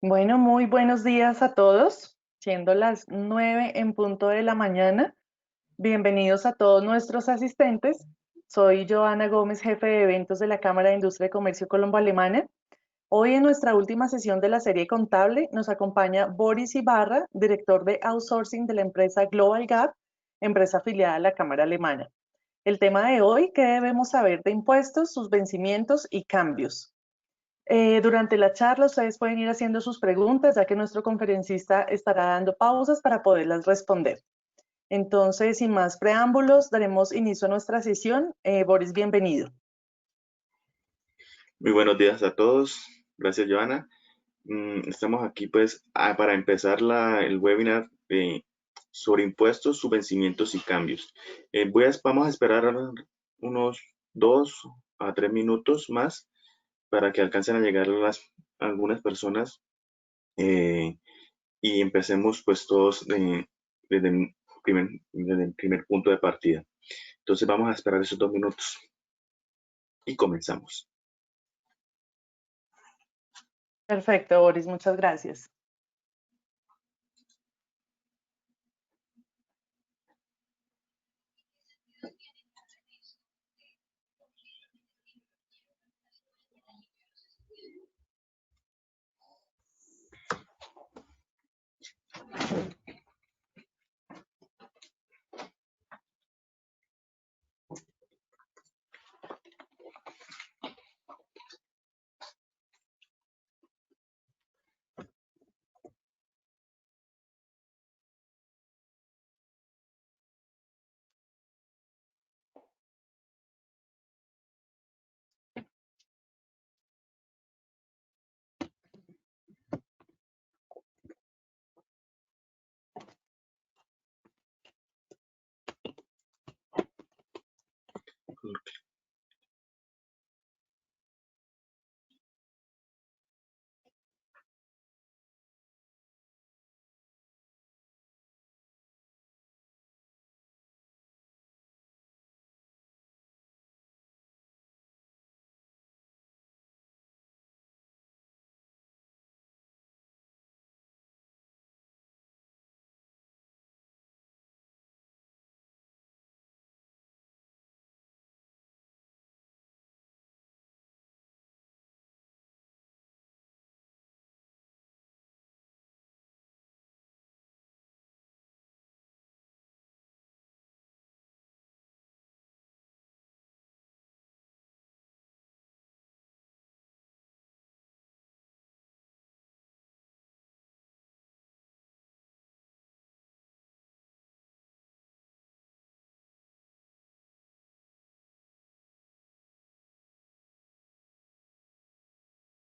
Bueno, muy buenos días a todos, siendo las 9 en punto de la mañana. Bienvenidos a todos nuestros asistentes. Soy Joana Gómez, jefe de eventos de la Cámara de Industria y Comercio Colombo-Alemana. Hoy en nuestra última sesión de la serie contable nos acompaña Boris Ibarra, director de outsourcing de la empresa Global Gap, empresa afiliada a la Cámara Alemana. El tema de hoy, ¿qué debemos saber de impuestos, sus vencimientos y cambios? Durante la charla ustedes pueden ir haciendo sus preguntas, ya que nuestro conferencista estará dando pausas para poderlas responder. Entonces, sin más preámbulos, daremos inicio a nuestra sesión. Boris, bienvenido. Muy buenos días a todos. Gracias, Joana. Estamos aquí pues para empezar el webinar sobre impuestos, sus vencimientos y cambios. Vamos a esperar unos 2 a 3 minutos más para que alcancen a llegar algunas personas eh, y empecemos pues todos desde el primer punto de partida. Entonces vamos a esperar esos 2 minutos y comenzamos. Perfecto, Boris, muchas gracias.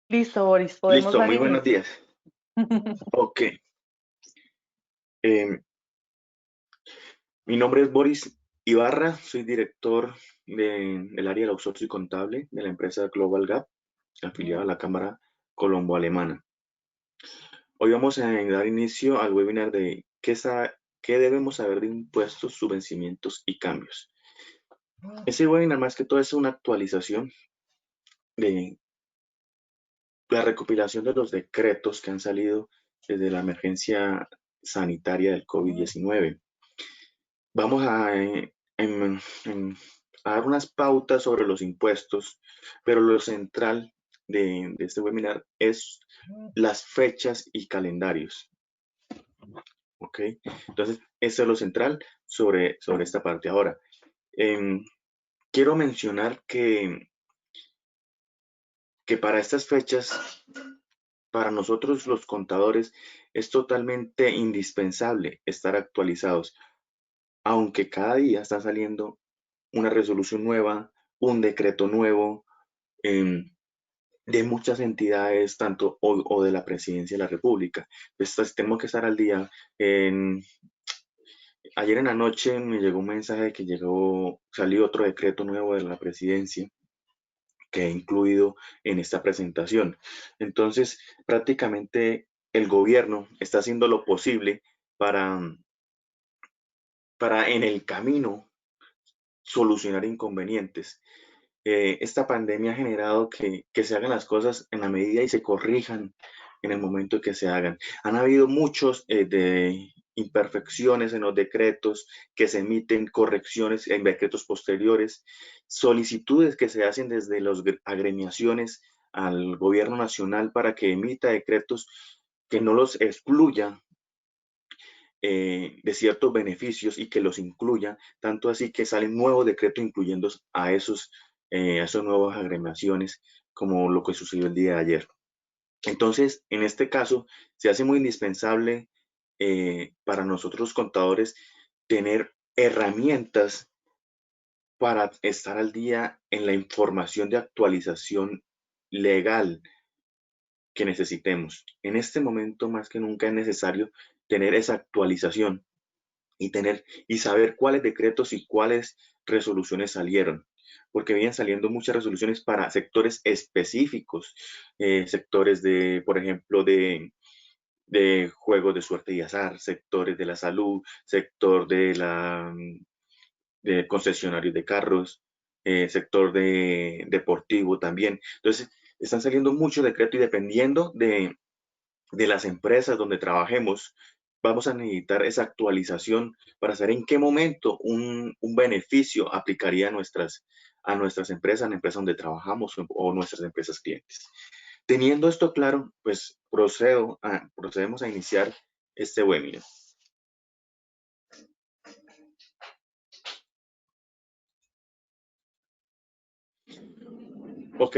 Listo, Boris, podemos Listo, dar muy buenos inicio. días. Ok. em, Mi nombre es Boris Ibarra, soy director del área de outsourcing contable de la empresa Global Gap, afiliada a la Cámara Colombo-Alemana. Hoy vamos a dar inicio al webinar de qué debemos saber de impuestos, sus vencimientos y cambios. Ese webinar más que todo es una actualización de la recopilación de los decretos que han salido desde la emergencia sanitaria del COVID-19. Vamos a dar unas pautas sobre los impuestos, pero lo central de este webinar es las fechas y calendarios. ¿Ok? Entonces, eso es lo central sobre esta parte. Ahora, em, quiero mencionar que para estas fechas, para nosotros los contadores, es totalmente indispensable estar actualizados, aunque cada día está saliendo una resolución nueva, un decreto nuevo em, de muchas entidades, tanto o de la Presidencia de la República. Entonces, tenemos que estar al día. Ayer en la noche me llegó un mensaje de que salió otro decreto nuevo de la Presidencia que he incluido en esta presentación. Entonces, prácticamente el gobierno está haciendo lo posible para, para en el camino solucionar inconvenientes. Esta pandemia ha generado que se hagan las cosas en la medida y se corrijan en el momento que se hagan. Han habido muchos de imperfecciones en los decretos que se emiten, correcciones en decretos posteriores, solicitudes que se hacen desde las agremiaciones al gobierno nacional para que emita decretos que no los excluya de ciertos beneficios y que los incluya, tanto así que salen nuevos decretos incluyendo a esos nuevas agremiaciones, como lo que sucedió el día de ayer. Entonces, en este caso, se hace muy indispensable para nosotros contadores tener herramientas para estar al día en la información de actualización legal que necesitemos. En este momento, más que nunca, es necesario tener esa actualización y saber cuáles decretos y cuáles resoluciones salieron, porque vienen saliendo muchas resoluciones para sectores específicos, sectores de, por ejemplo, de juegos de suerte y azar, sectores de la salud, sector de concesionarios de carros, sector deportivo también. Entonces, están saliendo muchos decretos y dependiendo de las empresas donde trabajemos, vamos a necesitar esa actualización para saber en qué momento un beneficio aplicaría a nuestras empresas, a la empresa donde trabajamos o nuestras empresas clientes. Teniendo esto claro, pues procedemos a iniciar este webinar. Ok,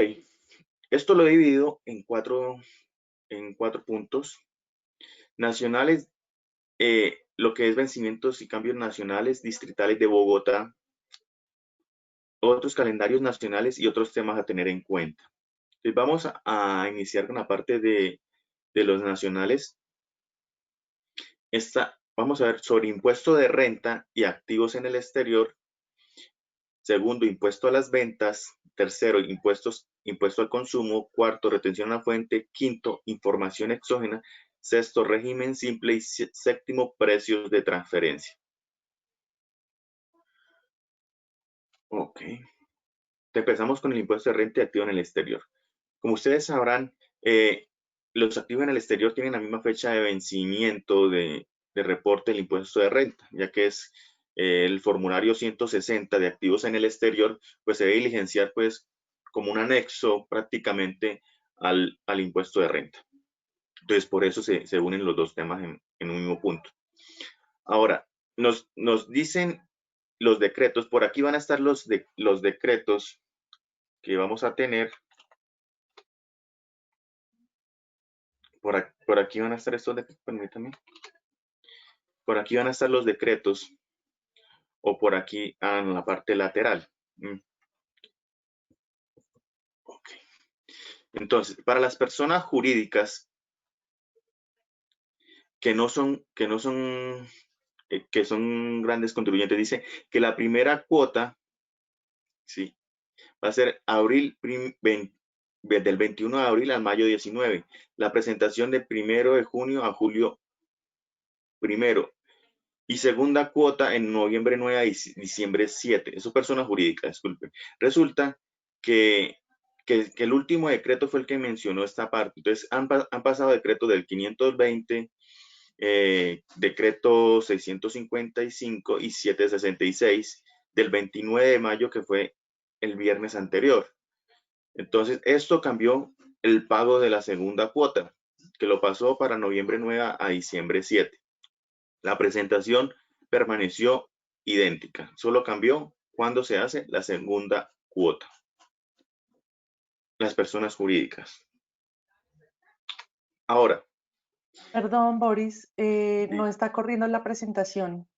esto lo he dividido en cuatro puntos. Nacionales, lo que es vencimientos y cambios nacionales, distritales de Bogotá, otros calendarios nacionales y otros temas a tener en cuenta. Entonces vamos a iniciar con la parte de los nacionales. Vamos a ver sobre impuesto de renta y activos en el exterior. Segundo, impuesto a las ventas. Tercero, impuesto al consumo. Cuarto, retención a la fuente. Quinto, información exógena. Sexto, régimen simple. Y séptimo, precios de transferencia. Ok. Empezamos con el impuesto de renta y activo en el exterior. Como ustedes sabrán, los activos en el exterior tienen la misma fecha de vencimiento de reporte del impuesto de renta, ya que es el formulario 160 de activos en el exterior, pues se debe diligenciar pues como un anexo prácticamente al impuesto de renta. Entonces, por eso se unen los dos temas en un mismo punto. Ahora, nos dicen los decretos, por aquí van a estar los decretos que vamos a tener. Por aquí van a estar estos decretos, permítanme. Por aquí van a estar los decretos o por aquí en la parte lateral. Okay. Entonces, para las personas jurídicas que son grandes contribuyentes, dice que la primera cuota, sí, va a ser del 21 de abril al mayo 19. La presentación del 1 de junio a julio 1. Y segunda cuota en noviembre 9 a diciembre 7. Eso es persona jurídica, disculpe. Resulta que el último decreto fue el que mencionó esta parte. Entonces, han pasado decretos del 520, decreto 655 y 766 del 29 de mayo, que fue el viernes anterior. Entonces, esto cambió el pago de la segunda cuota, que lo pasó para noviembre 9 a diciembre 7. La presentación permaneció idéntica, solo cambió cuando se hace la segunda cuota. Las personas jurídicas. Ahora. Perdón, Boris, no está corriendo la presentación.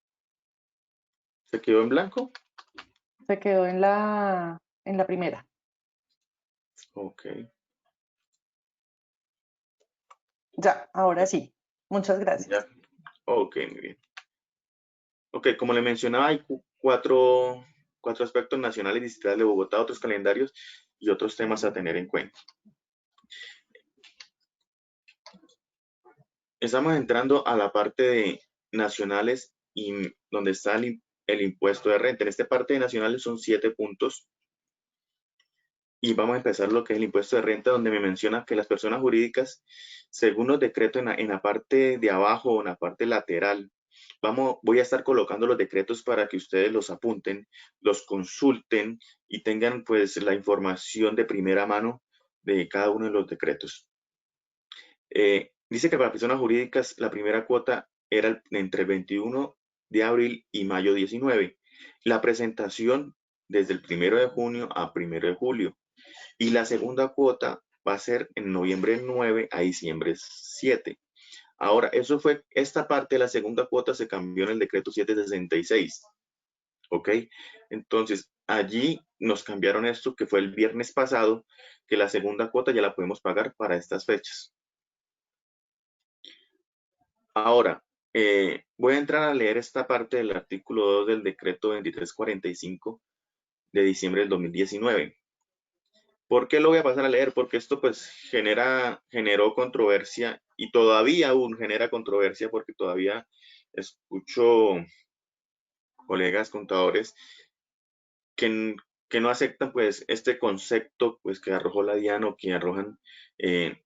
¿Se quedó en blanco? Se quedó en la primera. Ok. Ya, ahora sí. Muchas gracias. Ya. Ok, muy bien. Ok, como le mencionaba, hay cuatro aspectos nacionales, distritales de Bogotá, otros calendarios y otros temas a tener en cuenta. Estamos entrando a la parte de nacionales y donde está el impuesto de renta. En esta parte de nacionales son 7 puntos. y vamos a empezar lo que es el impuesto de renta, donde me menciona que las personas jurídicas, según los decretos en la parte de abajo o en la parte lateral, voy a estar colocando los decretos para que ustedes los apunten, los consulten y tengan pues la información de primera mano de cada uno de los decretos. Dice que para personas jurídicas la primera cuota era entre el 21 de abril y mayo 19. La presentación desde el 1 de junio a 1 de julio. Y la segunda cuota va a ser en noviembre 9 a diciembre 7. Ahora, esta parte de la segunda cuota se cambió en el decreto 766. ¿Ok? Entonces, allí nos cambiaron esto que fue el viernes pasado, que la segunda cuota ya la podemos pagar para estas fechas. Ahora, voy a entrar a leer esta parte del artículo 2 del decreto 2345 de diciembre del 2019. ¿Por qué lo voy a pasar a leer? Porque esto pues generó controversia y todavía aún genera controversia porque todavía escucho colegas contadores que, que no aceptan pues este concepto pues que arrojó la DIAN o que arrojan eh,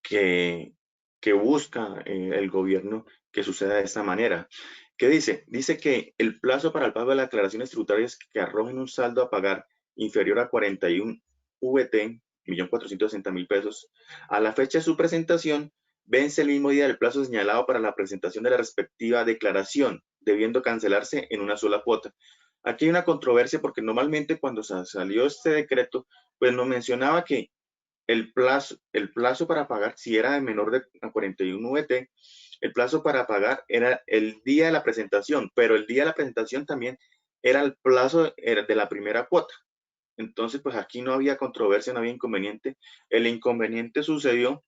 que, que busca el gobierno que suceda de esta manera. ¿Qué dice? Dice que el plazo para el pago de las declaraciones tributarias que arrojen un saldo a pagar inferior a 41 VT, 1.460.000 pesos, a la fecha de su presentación, vence el mismo día del plazo señalado para la presentación de la respectiva declaración, debiendo cancelarse en una sola cuota. Aquí hay una controversia porque normalmente cuando salió este decreto, pues nos mencionaba que el plazo para pagar, si era de menor de 41 VT, el plazo para pagar era el día de la presentación, pero el día de la presentación también era el plazo de la primera cuota. Entonces, pues aquí no había controversia, no había inconveniente. El inconveniente sucedió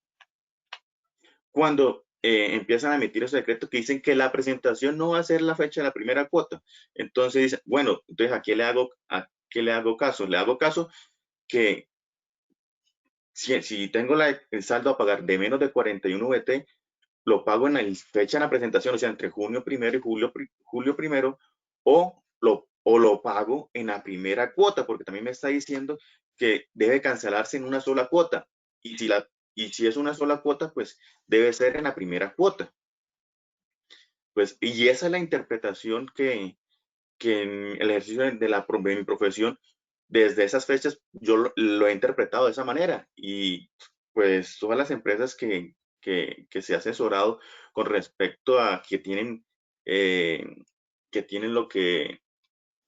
cuando empiezan a emitir esos decretos que dicen que la presentación no va a ser la fecha de la primera cuota. Entonces dicen, bueno, entonces ¿a qué le hago caso? Le hago caso que si tengo el saldo a pagar de menos de 41 VT, lo pago en la fecha de la presentación, o sea, entre junio primero y julio primero, o lo pago en la primera cuota, porque también me está diciendo que debe cancelarse en una sola cuota. Y si es una sola cuota, pues debe ser en la primera cuota. Pues, y esa es la interpretación que en el ejercicio de mi profesión, desde esas fechas, yo lo he interpretado de esa manera. Y pues todas las empresas que se ha asesorado con respecto a eh, que tienen lo que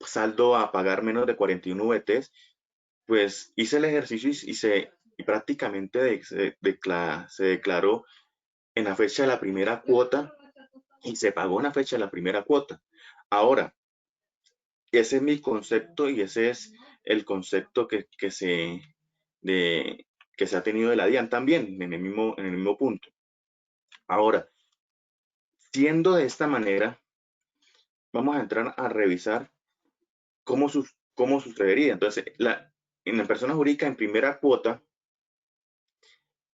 saldo a pagar menos de 41 VTs, pues hice el ejercicio y prácticamente se declaró en la fecha de la primera cuota y se pagó en la fecha de la primera cuota. Ahora, ese es mi concepto y ese es el concepto de, que se ha tenido de la DIAN también, en el mismo punto. Ahora, siendo de esta manera, vamos a entrar a revisar cómo sucedería. Entonces, en la persona jurídica en primera cuota,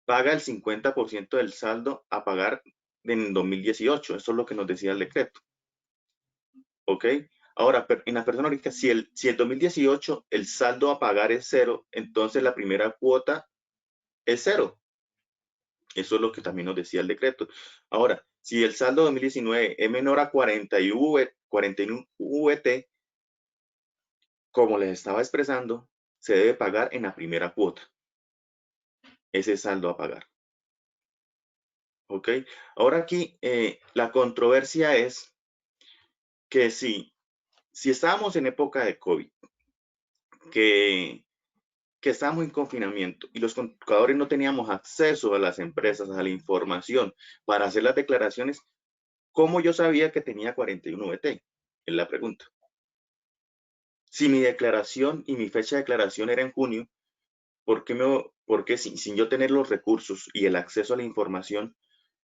paga el 50% del saldo a pagar en 2018. Eso es lo que nos decía el decreto. ¿Ok? Ahora, en la persona jurídica, si el 2018 el saldo a pagar es cero, entonces la primera cuota es cero. Eso es lo que también nos decía el decreto. Ahora, si el saldo 2019 es menor a 41 VT, como les estaba expresando, se debe pagar en la primera cuota. Ese saldo a pagar. ¿Ok? Ahora aquí la controversia es que si estábamos en época de COVID, que estábamos en confinamiento y los contadores no teníamos acceso a las empresas, a la información para hacer las declaraciones, ¿cómo yo sabía que tenía 41 VT? Es la pregunta. Si mi declaración y mi fecha de declaración era en junio, ¿por qué sin yo tener los recursos y el acceso a la información,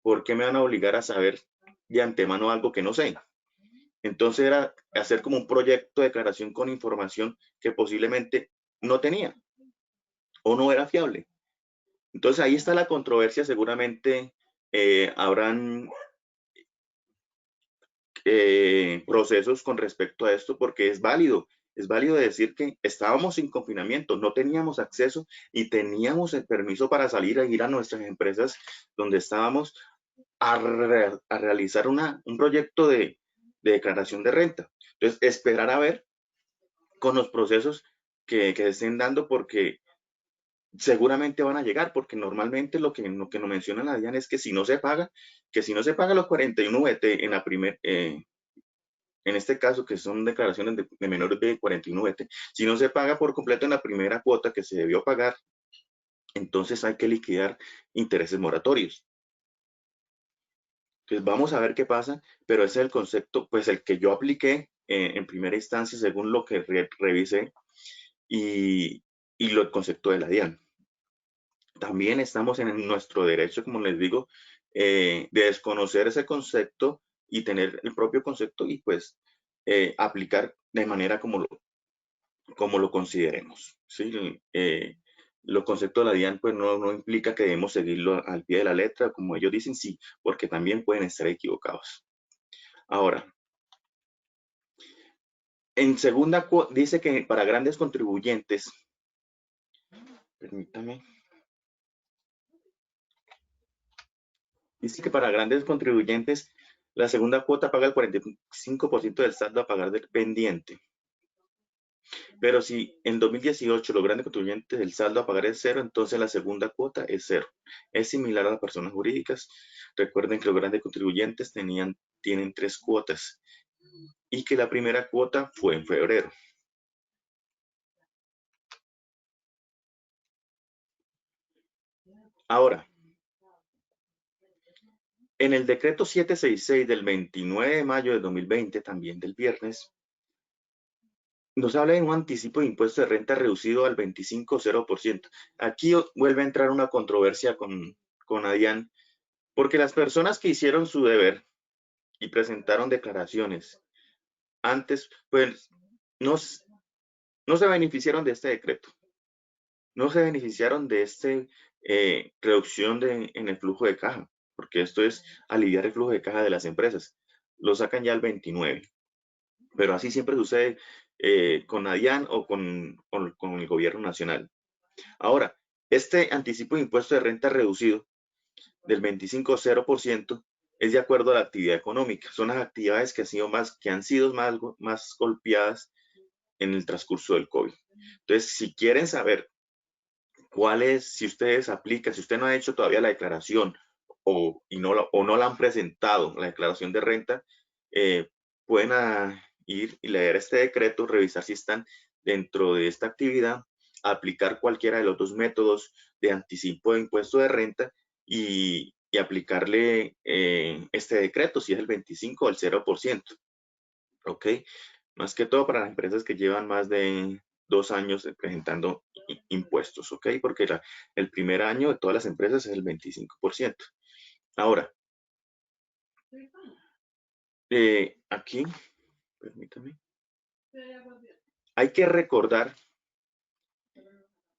por qué me van a obligar a saber de antemano algo que no sé? Entonces era hacer como un proyecto de declaración con información que posiblemente no tenía o no era fiable. Entonces ahí está la controversia. Seguramente habrán procesos con respecto a esto porque es válido Es válido decir que estábamos sin confinamiento, no teníamos acceso y teníamos el permiso para salir a ir a nuestras empresas donde estábamos a realizar un proyecto de declaración de renta. Entonces, esperar a ver con los procesos que estén dando, porque seguramente van a llegar, porque normalmente lo que nos menciona la DIAN es que si no se paga, los 41 VT en la en este caso, que son declaraciones de menores de 41 VT, si no se paga por completo en la primera cuota que se debió pagar, entonces hay que liquidar intereses moratorios. Entonces vamos a ver qué pasa, pero ese es el concepto, pues el que yo apliqué en primera instancia según lo que revisé y el concepto de la DIAN. También estamos en nuestro derecho, como les digo, de desconocer ese concepto y tener el propio concepto y pues aplicar de manera como lo consideremos. ¿Sí? Los conceptos de la DIAN pues no implica que debemos seguirlo al pie de la letra, como ellos dicen, sí, porque también pueden estar equivocados. Ahora, en segunda dice que para grandes contribuyentes, permítame, dice que para grandes contribuyentes la segunda cuota paga el 45% del saldo a pagar del pendiente. Pero si en 2018 los grandes contribuyentes el saldo a pagar es cero, entonces la segunda cuota es cero. Es similar a las personas jurídicas. Recuerden que los grandes contribuyentes tienen 3 cuotas y que la primera cuota fue en febrero. Ahora, en el decreto 766 del 29 de mayo de 2020, también del viernes, nos habla de un anticipo de impuesto de renta reducido al 25,0%. Aquí vuelve a entrar una controversia con ADIAN, porque las personas que hicieron su deber y presentaron declaraciones antes, pues no, no se beneficiaron de este decreto, no se beneficiaron de esta reducción en el flujo de caja, porque esto es aliviar el flujo de caja de las empresas. Lo sacan ya al 29, pero así siempre sucede con ADIAN o con el gobierno nacional. Ahora, este anticipo de impuesto de renta reducido del 25,0% es de acuerdo a la actividad económica. Son las actividades que han sido más golpeadas en el transcurso del COVID. Entonces, si quieren saber cuál es, si ustedes aplican, si usted no ha hecho todavía la declaración o no la han presentado, la declaración de renta, pueden ir y leer este decreto, revisar si están dentro de esta actividad, aplicar cualquiera de los dos métodos de anticipo de impuesto de renta y aplicarle este decreto, si es el 25 o el 0%. ¿Ok? Más que todo para las empresas que llevan más de 2 años presentando impuestos, ¿ok? Porque el primer año de todas las empresas es el 25%. Ahora, aquí, permítame, hay que recordar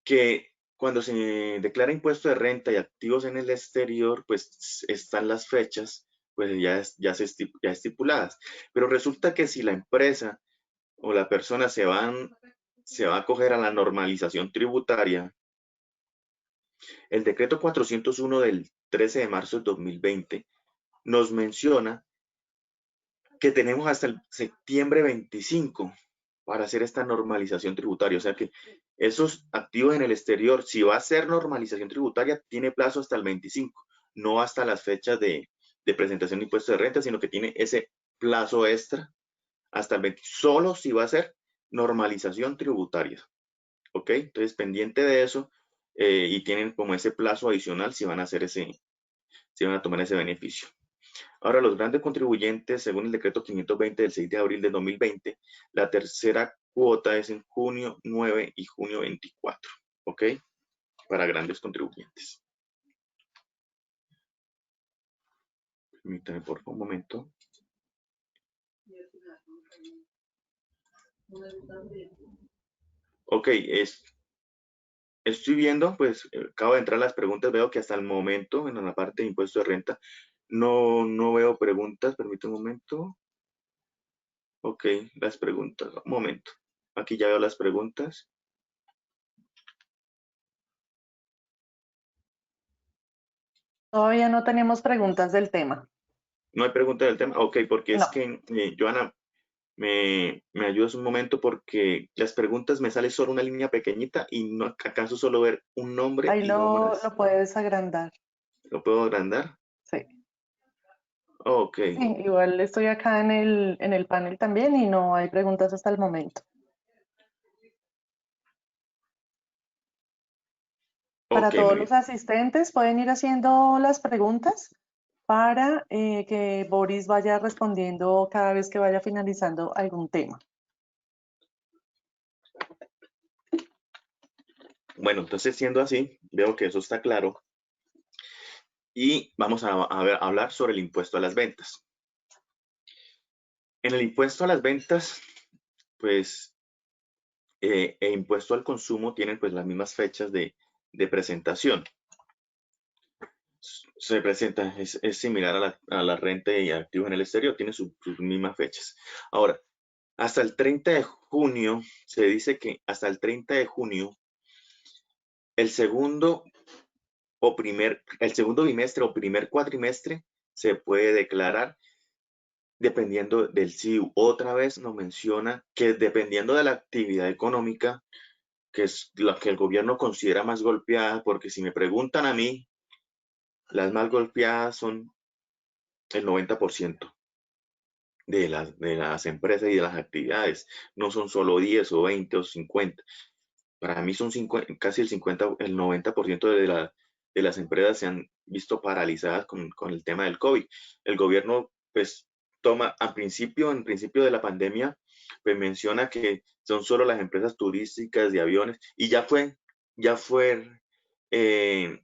que cuando se declara impuesto de renta y activos en el exterior, pues están las fechas, pues ya estipuladas. Pero resulta que si la empresa o la persona se va a acoger a la normalización tributaria, el decreto 401 del 13 de marzo de 2020 nos menciona que tenemos hasta el septiembre 25 para hacer esta normalización tributaria. O sea que esos activos en el exterior, si va a ser normalización tributaria, tiene plazo hasta el 25, no hasta las fechas de presentación de impuestos de renta, sino que tiene ese plazo extra hasta el 20, solo si va a ser normalización tributaria. ¿Ok? Entonces, pendiente de eso, y tienen como ese plazo adicional si van a hacer si van a tomar ese beneficio. Ahora, los grandes contribuyentes, según el decreto 520 del 6 de abril de 2020, la tercera cuota es en junio 9 y junio 24, ¿ok? Para grandes contribuyentes. Permítame por un momento. Ok, estoy viendo, pues acabo de entrar las preguntas, veo que hasta el momento, en la parte de impuesto de renta, no veo preguntas, permítame un momento. Ok, las preguntas, un momento. Aquí ya veo las preguntas. Todavía no tenemos preguntas del tema. No hay pregunta del tema. Ok, porque es No, que, Joana, me ayudas un momento porque las preguntas me sale solo una línea pequeñita y no acaso solo ver un nombre ahí y nombres. lo puedes agrandar. ¿Lo puedo agrandar? Sí. Ok, Sí, igual estoy acá en el panel también y no hay preguntas hasta el momento. Para ok, todos muy los bien. asistentes pueden ir haciendo las preguntas para que Boris vaya respondiendo cada vez que vaya finalizando algún tema. Bueno, entonces siendo así, veo que eso está claro y vamos a hablar sobre el impuesto a las ventas. En el impuesto a las ventas, pues, e impuesto al consumo tienen pues las mismas fechas de presentación. Se presenta, es similar a la renta y activos en el exterior, tiene sus mismas fechas. Ahora, hasta el 30 de junio, se dice que hasta el 30 de junio, el segundo el segundo bimestre o primer cuatrimestre se puede declarar dependiendo del SIU. Otra vez nos menciona que dependiendo de la actividad económica, que es la que el gobierno considera más golpeada, porque si me preguntan a mí, las más golpeadas son el 90% de las empresas y de las actividades. No son solo 10 o 20 o 50. Para mí son casi el 50, el 90% de las empresas se han visto paralizadas con el tema del COVID. El gobierno, pues, toma en principio de la pandemia, pues menciona que son solo las empresas turísticas de aviones y ya fue eh,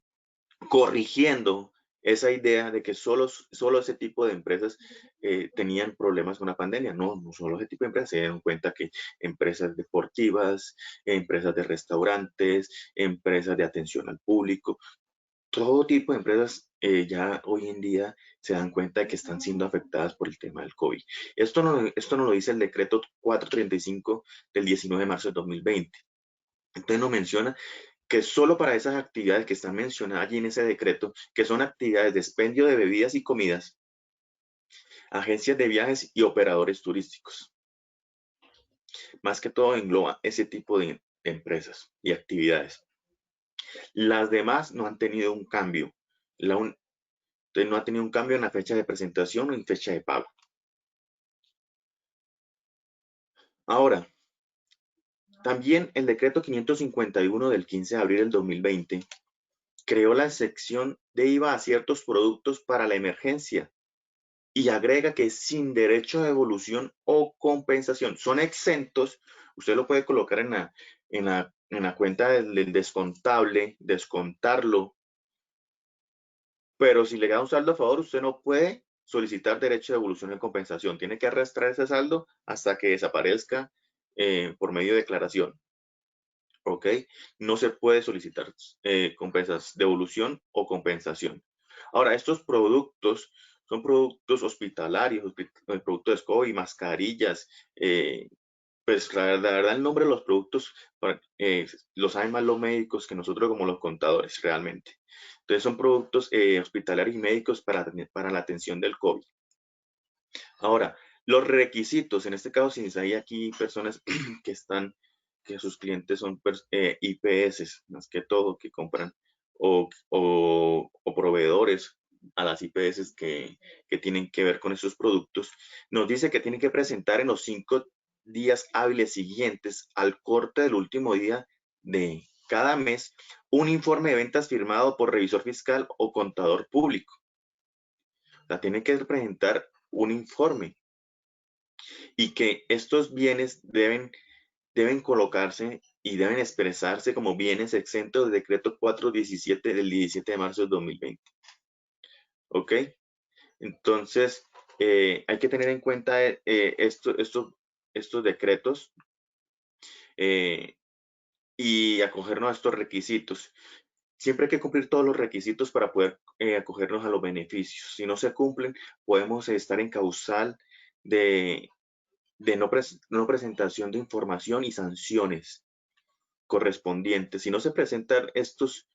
corrigiendo esa idea de que solo ese tipo de empresas tenían problemas con la pandemia. No, no solo ese tipo de empresas, se dieron cuenta que empresas deportivas, empresas de restaurantes, empresas de atención al público, todo tipo de empresas ya hoy en día se dan cuenta de que están siendo afectadas por el tema del COVID. Esto no lo dice el decreto 435 del 19 de marzo de 2020. Entonces nos menciona que solo para esas actividades que están mencionadas allí en ese decreto, que son actividades de expendio de bebidas y comidas, agencias de viajes y operadores turísticos. Más que todo engloba ese tipo de empresas y actividades. Las demás no han tenido un cambio. Entonces no ha tenido un cambio en la fecha de presentación o en fecha de pago. Ahora, también el decreto 551 del 15 de abril del 2020 creó la sección de IVA a ciertos productos para la emergencia y agrega que sin derecho de devolución o compensación son exentos. Usted lo puede colocar en la cuenta del descontable, descontarlo, pero si le da un saldo a favor, usted no puede solicitar derecho de devolución o compensación. Tiene que arrastrar ese saldo hasta que desaparezca por medio de declaración. ¿Ok? No se puede solicitar devolución o compensación. Ahora, estos productos son productos hospitalarios, productos de COVID, mascarillas, pues la verdad el nombre de los productos lo saben más los médicos que nosotros como los contadores realmente. Entonces son productos hospitalarios y médicos para la atención del COVID. Ahora, los requisitos, en este caso, si hay aquí personas que sus clientes son IPS, más que todo, que compran o proveedores a las IPS que tienen que ver con esos productos, nos dice que tienen que presentar en los 5 días hábiles siguientes al corte del último día de cada mes un informe de ventas firmado por revisor fiscal o contador público. O sea, tienen que presentar un informe y que estos bienes deben colocarse y deben expresarse como bienes exentos del decreto 417 del 17 de marzo del 2020. ¿Ok? Entonces, hay que tener en cuenta estos decretos eh, y acogernos a estos requisitos. Siempre hay que cumplir todos los requisitos para poder acogernos a los beneficios. Si no se cumplen, podemos estar en causal de de no presentación de información y sanciones correspondientes. Si no se presentan estos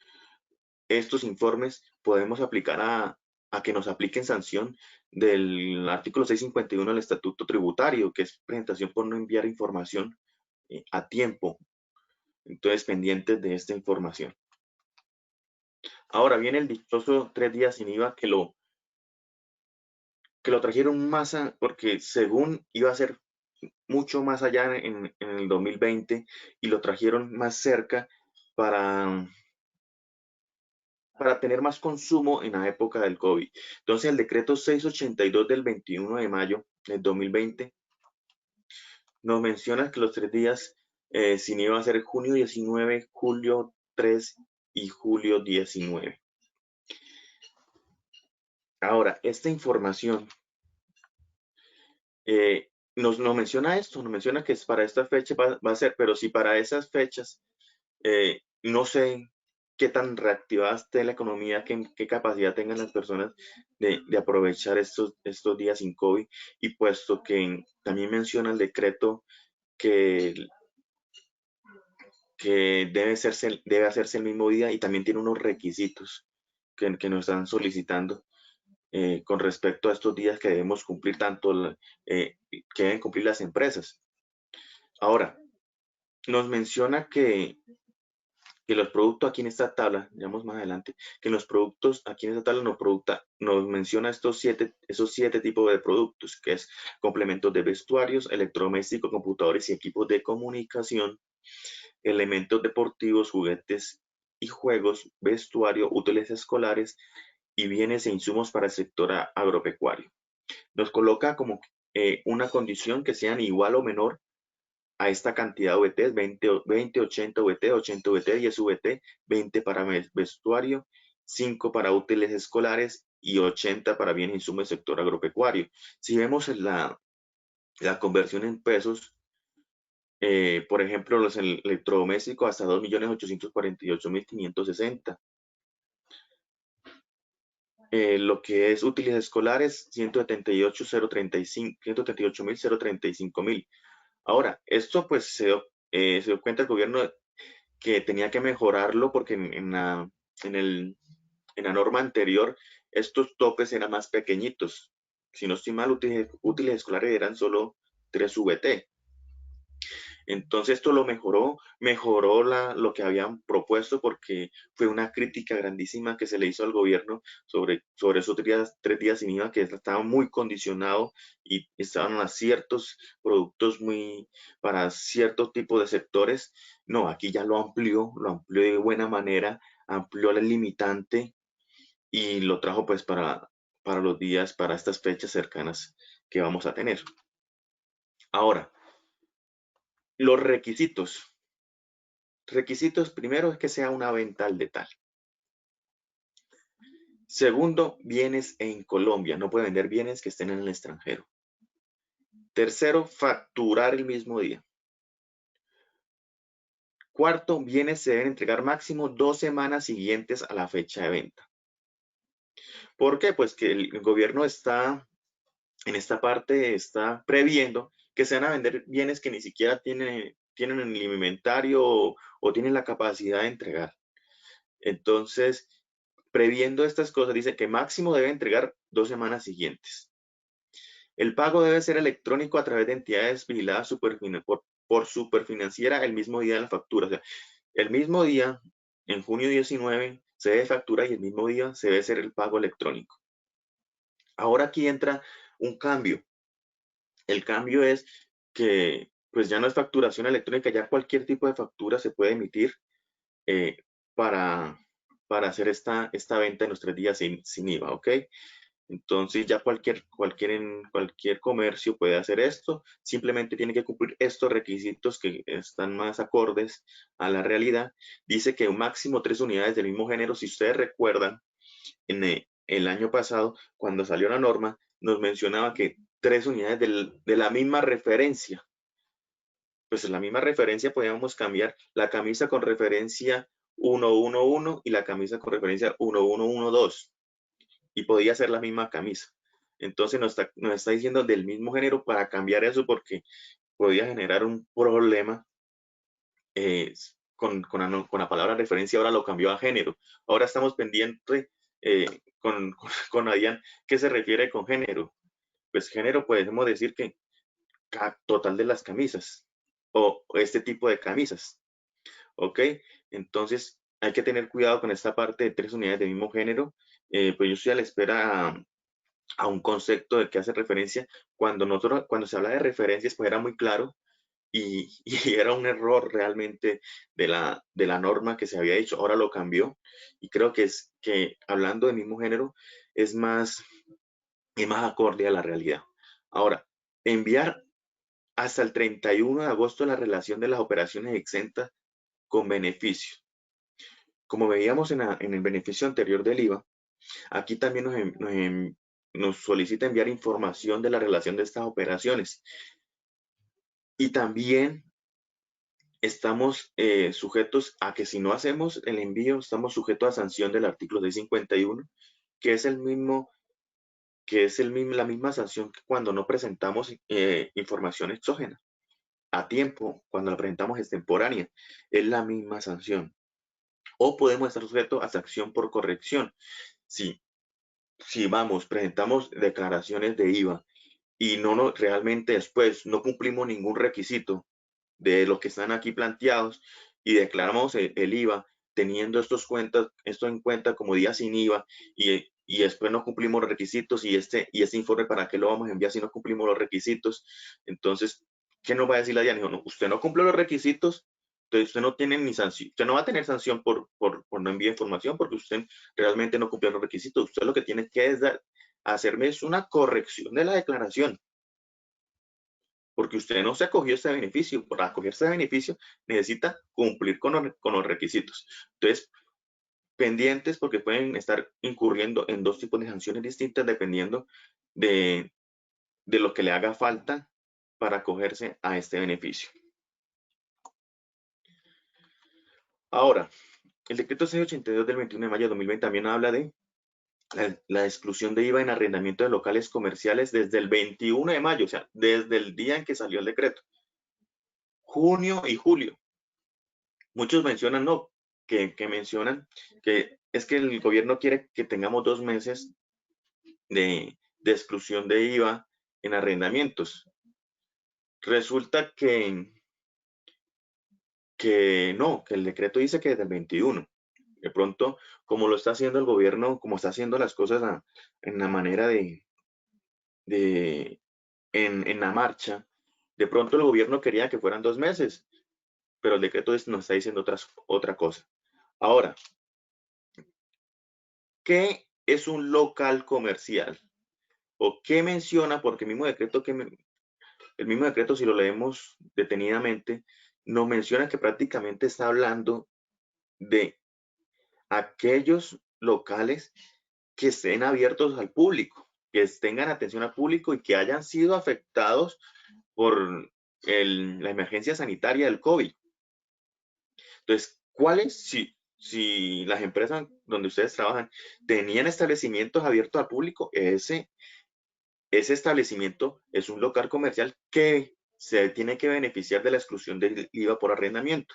informes, podemos aplicar a que nos apliquen sanción del artículo 651 del Estatuto Tributario, que es presentación por no enviar información a tiempo. Entonces, pendientes de esta información. Ahora viene el dichoso 3 días sin IVA que lo trajeron más, porque según iba a ser mucho más allá en el 2020 y lo trajeron más cerca para, para tener más consumo en la época del COVID. Entonces el decreto 682 del 21 de mayo del 2020 nos menciona que los 3 días sin IVA va a ser junio 19, julio 3 y julio 19. Ahora, esta información nos menciona esto, nos menciona que es para esta fecha va a ser, pero si para esas fechas no sé qué tan reactivada esté la economía, qué capacidad tengan las personas de aprovechar estos días sin COVID, y puesto que también menciona el decreto que, debe hacerse el mismo día y también tiene unos requisitos que nos están solicitando con respecto a estos días que debemos cumplir que deben cumplir las empresas. Ahora, nos menciona que los productos aquí en esta tabla, digamos más adelante, que los productos aquí en esta tabla nos menciona esos siete tipos de productos, que es complementos de vestuarios, electrodomésticos, computadores y equipos de comunicación, elementos deportivos, juguetes y juegos, vestuario, útiles escolares y bienes e insumos para el sector agropecuario. Nos coloca como una condición que sean igual o menor a esta cantidad de VT, 20, 80 VT, 80 VT, 10 VT, 20 para vestuario, 5 para útiles escolares y 80 para bienes e insumos del sector agropecuario. Si vemos la conversión en pesos, por ejemplo, los electrodomésticos hasta 2.848.560. Lo que es útiles escolares, 178.035.000. Ahora, esto pues se dio cuenta el gobierno que tenía que mejorarlo porque en la norma anterior estos topes eran más pequeñitos. Si no estoy mal, útiles escolares eran solo 3 VT. Entonces esto lo mejoró lo que habían propuesto, porque fue una crítica grandísima que se le hizo al gobierno sobre esos 3 días sin IVA, que estaban muy condicionados y estaban a ciertos productos para cierto tipo de sectores. No, aquí ya lo amplió de buena manera, amplió el limitante y lo trajo pues para estas fechas cercanas que vamos a tener. Ahora, los requisitos. Requisitos primero es que sea una venta al detalle. Segundo, bienes en Colombia. No puede vender bienes que estén en el extranjero. Tercero, facturar el mismo día. Cuarto, bienes se deben entregar máximo 2 semanas siguientes a la fecha de venta. ¿Por qué? Pues que el gobierno en esta parte está previendo que se van a vender bienes que ni siquiera tienen en el inventario o tienen la capacidad de entregar. Entonces, previendo estas cosas, dice que máximo debe entregar 2 semanas siguientes. El pago debe ser electrónico a través de entidades vigiladas por Superfinanciera el mismo día de la factura. O sea, el mismo día, en junio 19, se debe facturar y el mismo día se debe hacer el pago electrónico. Ahora aquí entra un cambio. El cambio es que pues ya no es facturación electrónica, ya cualquier tipo de factura se puede emitir eh, para, hacer esta venta en los 3 días sin IVA, ¿ok? Entonces ya cualquier comercio puede hacer esto, simplemente tiene que cumplir estos requisitos que están más acordes a la realidad. Dice que un máximo 3 unidades del mismo género. Si ustedes recuerdan, en el año pasado, cuando salió la norma, nos mencionaba que 3 unidades de la misma referencia. Pues en la misma referencia podíamos cambiar la camisa con referencia 111 y la camisa con referencia 1112 y podía ser la misma camisa. Entonces nos está diciendo del mismo género para cambiar eso porque podía generar un problema con la palabra referencia, ahora lo cambió a género. Ahora estamos pendientes con Adrián, ¿qué se refiere con género? Pues género podemos decir que total de las camisas o este tipo de camisas, ¿ok? Entonces hay que tener cuidado con esta parte de 3 unidades del mismo género. Pues yo estoy a la espera a un concepto de que hace referencia. Cuando se habla de referencias, pues era muy claro y era un error realmente de la norma que se había hecho. Ahora lo cambió y creo que es que hablando del mismo género es más acorde a la realidad. Ahora, enviar hasta el 31 de agosto la relación de las operaciones exentas con beneficio. Como veíamos en el beneficio anterior del IVA, aquí también nos solicita enviar información de la relación de estas operaciones. Y también estamos sujetos a que si no hacemos el envío, estamos sujetos a sanción del artículo 651, que es la misma sanción que cuando no presentamos información exógena a tiempo, cuando la presentamos extemporánea, es la misma sanción. O podemos estar sujetos a sanción por corrección. Si, presentamos declaraciones de IVA y realmente después no cumplimos ningún requisito de los que están aquí planteados y declaramos el IVA teniendo esto en cuenta como día sin IVA y después no cumplimos los requisitos y este informe para qué lo vamos a enviar si no cumplimos los requisitos. Entonces, ¿qué nos va a decir la DIAN? No, usted no cumple los requisitos, entonces usted no tiene ni sanción, usted no va a tener sanción por no enviar información porque usted realmente no cumplió los requisitos. Usted lo que tiene que hacerme es una corrección de la declaración porque usted no se acogió a este beneficio. Para acogerse a este beneficio necesita cumplir con los requisitos. Entonces, pendientes porque pueden estar incurriendo en dos tipos de sanciones distintas dependiendo de lo que le haga falta para acogerse a este beneficio. Ahora, el decreto 682 del 21 de mayo de 2020 también habla de la exclusión de IVA en arrendamiento de locales comerciales desde el 21 de mayo, o sea, desde el día en que salió el decreto. Junio y julio. Muchos mencionan, no, que mencionan que es que el gobierno quiere que tengamos 2 meses de exclusión de IVA en arrendamientos. Resulta que no, que el decreto dice que desde el 21. De pronto, como lo está haciendo el gobierno, como está haciendo las cosas en la manera en la marcha, de pronto el gobierno quería que fueran 2 meses, pero el decreto nos está diciendo otra cosa. Ahora, ¿qué es un local comercial? ¿O qué menciona? Porque el mismo decreto, si lo leemos detenidamente, nos menciona que prácticamente está hablando de aquellos locales que estén abiertos al público, que tengan atención al público y que hayan sido afectados por la emergencia sanitaria del COVID. Entonces, ¿cuáles? Si las empresas donde ustedes trabajan tenían establecimientos abiertos al público, ese establecimiento es un local comercial que se tiene que beneficiar de la exclusión del IVA por arrendamiento.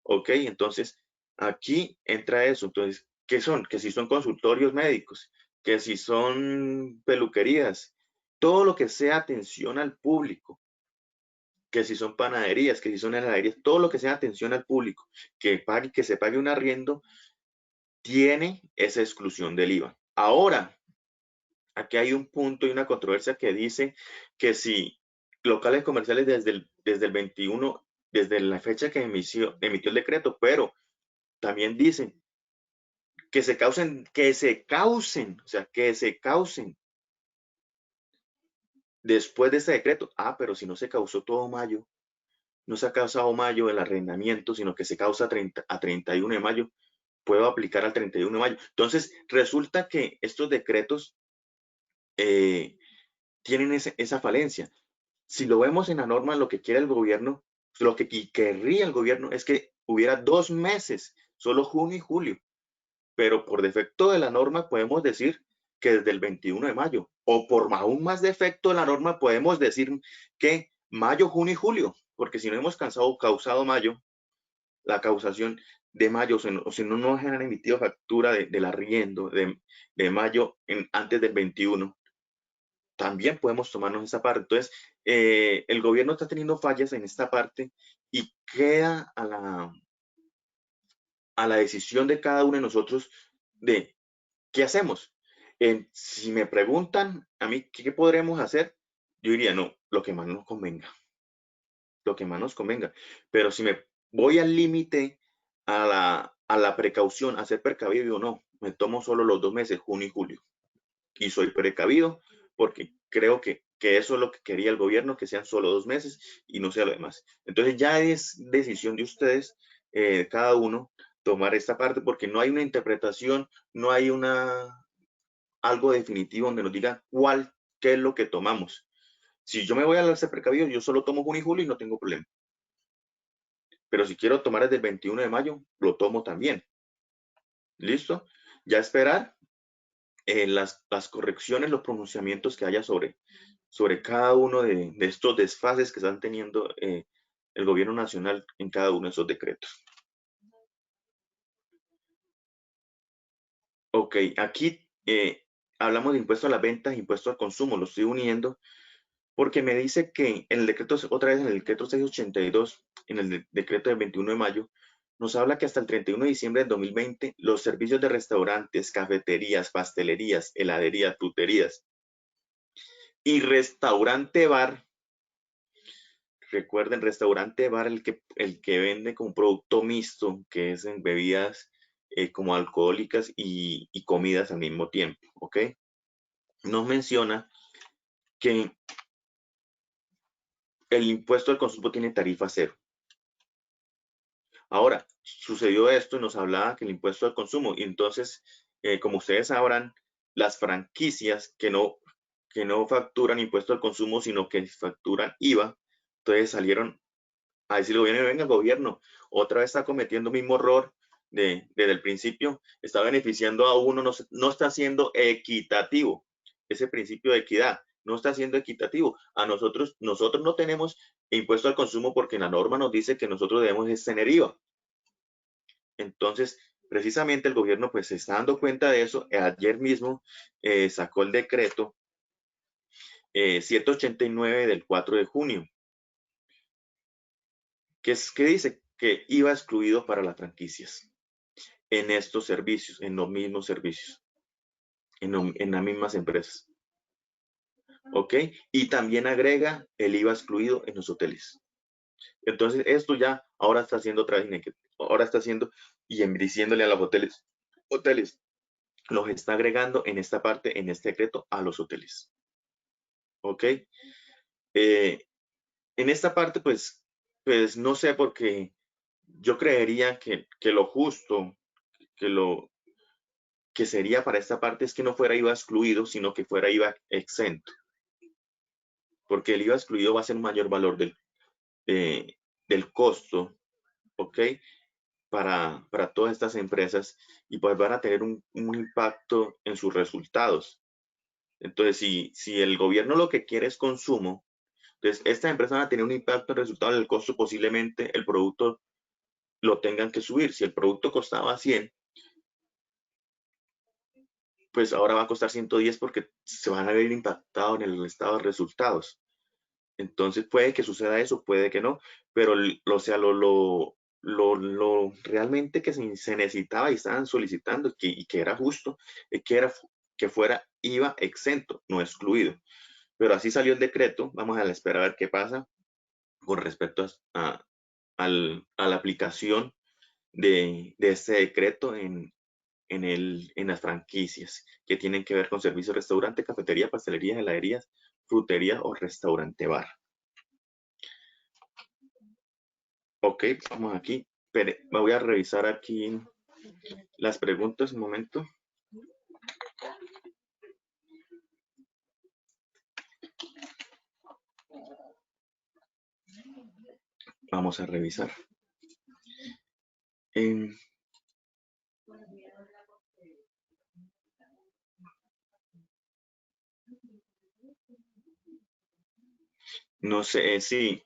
¿Ok? Entonces, aquí entra eso. Entonces, ¿qué son? Que si son consultorios médicos, que si son peluquerías, todo lo que sea atención al público, que si son panaderías, que si son heladerías, todo lo que sea atención al público, que se pague un arriendo, tiene esa exclusión del IVA. Ahora, aquí hay un punto y una controversia que dice que si locales comerciales desde el 21, desde la fecha que emitió el decreto, pero también dicen que se causen, o sea, que se causen después de este decreto. Ah, pero si no se causó todo mayo, no se ha causado mayo el arrendamiento, sino que se causa a 31 de mayo, puedo aplicar al 31 de mayo. Entonces, resulta que estos decretos tienen esa falencia. Si lo vemos en la norma, lo que quiere el gobierno, lo que querría el gobierno es que hubiera 2 meses, solo junio y julio. Pero por defecto de la norma podemos decir que desde el 21 de mayo o por aún más defecto de la norma, podemos decir que mayo, junio y julio, porque si no hemos causado mayo, la causación de mayo, o si no nos han emitido factura del arriendo de mayo antes del 21, también podemos tomarnos esa parte. Entonces, el gobierno está teniendo fallas en esta parte y queda a la decisión de cada uno de nosotros de qué hacemos. Si me preguntan a mí qué podremos hacer, yo diría, no, lo que más nos convenga, lo que más nos convenga. Pero si me voy al límite, a la precaución, a ser precavido o no, me tomo solo los 2 meses, junio y julio. Y soy precavido porque creo que eso es lo que quería el gobierno, que sean solo 2 meses y no sea lo demás. Entonces ya es decisión de ustedes, cada uno, tomar esta parte porque no hay una interpretación, no hay algo definitivo donde nos diga qué es lo que tomamos. Si yo me voy a ser precavido, yo solo tomo junio y julio y no tengo problema. Pero si quiero tomar desde el 21 de mayo, lo tomo también. ¿Listo? Ya esperar las correcciones, los pronunciamientos que haya sobre cada uno de estos desfases que están teniendo el gobierno nacional en cada uno de esos decretos. Ok, aquí hablamos de impuesto a las ventas, impuesto al consumo, lo estoy uniendo porque me dice que en el decreto, otra vez en el decreto 682, en el decreto del 21 de mayo, nos habla que hasta el 31 de diciembre del 2020, los servicios de restaurantes, cafeterías, pastelerías, heladerías, fruterías y restaurante bar. Recuerden, restaurante bar, el que vende como producto mixto, que es en bebidas como alcohólicas y comidas al mismo tiempo, ¿ok? Nos menciona que el impuesto al consumo tiene tarifa cero. Ahora, sucedió esto y nos hablaba que el impuesto al consumo, y entonces, como ustedes sabrán, las franquicias que no facturan impuesto al consumo, sino que facturan IVA, entonces salieron a decirle, venga, el gobierno, otra vez está cometiendo el mismo error desde el principio, está beneficiando a uno, no está siendo equitativo, ese principio de equidad no está siendo equitativo. A nosotros no tenemos impuesto al consumo porque la norma nos dice que nosotros debemos tener IVA. Entonces, precisamente el gobierno pues se está dando cuenta de eso. Ayer mismo sacó el decreto 789 del 4 de junio, que dice que IVA excluido para las franquicias en estos servicios, en los mismos servicios, en las mismas empresas. ¿Ok? Y también agrega el IVA excluido en los hoteles. Entonces, esto ya ahora está haciendo otra vez, ahora está haciendo y diciéndole a los hoteles, los está agregando en esta parte, en este decreto, a los hoteles. ¿Ok? En esta parte, pues no sé, porque yo creería que lo justo, que sería para esta parte es que no fuera IVA excluido, sino que fuera IVA exento. Porque el IVA excluido va a ser un mayor valor del costo, ¿ok? Para todas estas empresas y pues van a tener un impacto en sus resultados. Entonces, si el gobierno lo que quiere es consumo, entonces estas empresas van a tener un impacto en el resultado del costo, posiblemente el producto lo tengan que subir. Si el producto costaba 100, pues ahora va a costar 110 porque se van a ver impactados en el estado de resultados. Entonces puede que suceda eso, puede que no, pero o sea, lo realmente que se necesitaba y estaban solicitando y que era justo, es que fuera IVA exento, no excluido. Pero así salió el decreto, vamos a esperar a ver qué pasa con respecto a la aplicación de este decreto en las franquicias que tienen que ver con servicios de restaurante, cafetería, pastelería, heladerías, frutería o restaurante bar. Ok, vamos aquí. Me voy a revisar aquí las preguntas un momento. Vamos a revisar. No sé, sí.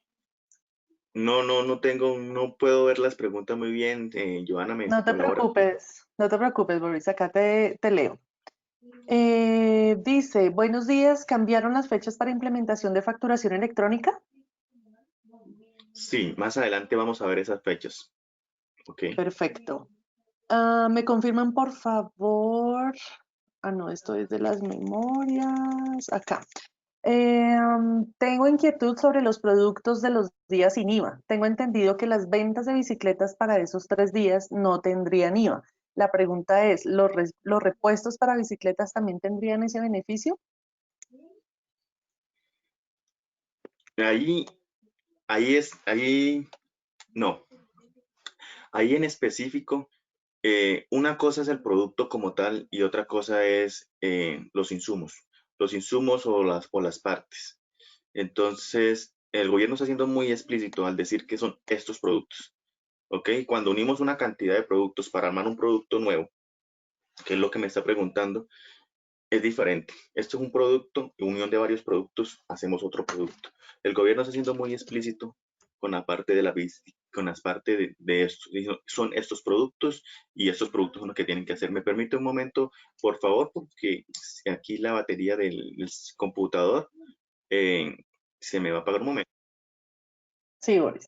No puedo ver las preguntas muy bien. Joana, ¿me colabora? No te preocupes, Boris, acá te leo. Dice, buenos días, ¿cambiaron las fechas para implementación de facturación electrónica? Sí, más adelante vamos a ver esas fechas. Ok. Perfecto. Ah, ¿me confirman, por favor? Ah, no, esto es de las memorias. Acá. Tengo inquietud sobre los productos de los días sin IVA. Tengo entendido que las ventas de bicicletas para esos 3 días no tendrían IVA. La pregunta es, ¿los repuestos para bicicletas también tendrían ese beneficio? Ahí, no. Ahí en específico, una cosa es el producto como tal y otra cosa es los insumos o las partes. Entonces, el gobierno está siendo muy explícito al decir que son estos productos. ¿Ok? Cuando unimos una cantidad de productos para armar un producto nuevo, que es lo que me está preguntando, es diferente. Esto es un producto, unión de varios productos, hacemos otro producto. El gobierno está siendo muy explícito con la parte de con las partes de esto. Son estos productos y estos productos son los que tienen que hacer. ¿Me permite un momento, por favor? Porque aquí la batería del computador eh, se me va a apagar un momento. Sí, Boris.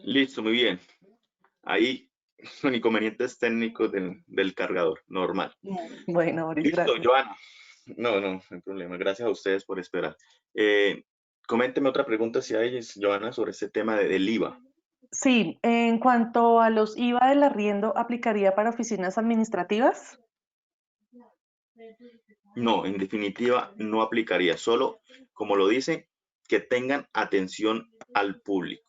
Listo, muy bien. Ahí son inconvenientes técnicos del cargador, normal. Bueno, Boris, Listo, gracias. Joana. No hay problema. Gracias a ustedes por esperar. Eh, Coménteme otra pregunta si hay, Joana, sobre este tema del IVA. Sí, en cuanto a los IVA del arriendo, ¿aplicaría para oficinas administrativas? No, en definitiva, no aplicaría. Solo, como lo dice, que tengan atención al público.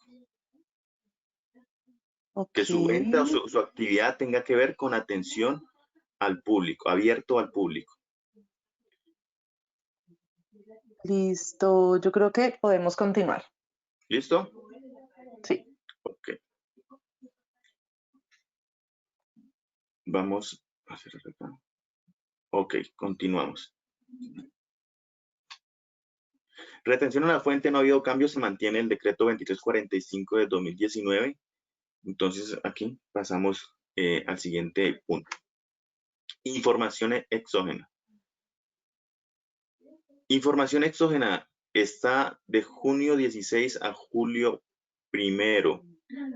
Que Ok, su venta o su actividad tenga que ver con atención al público, abierto al público. listo. Yo creo que podemos continuar. ¿Listo? Sí. Ok. Vamos a hacer acá. Ok, continuamos. Retención a la fuente, no ha habido cambios, se mantiene el decreto 2345 de 2019. Entonces aquí pasamos al siguiente punto. Información exógena. Información exógena está de junio 16 a julio 1.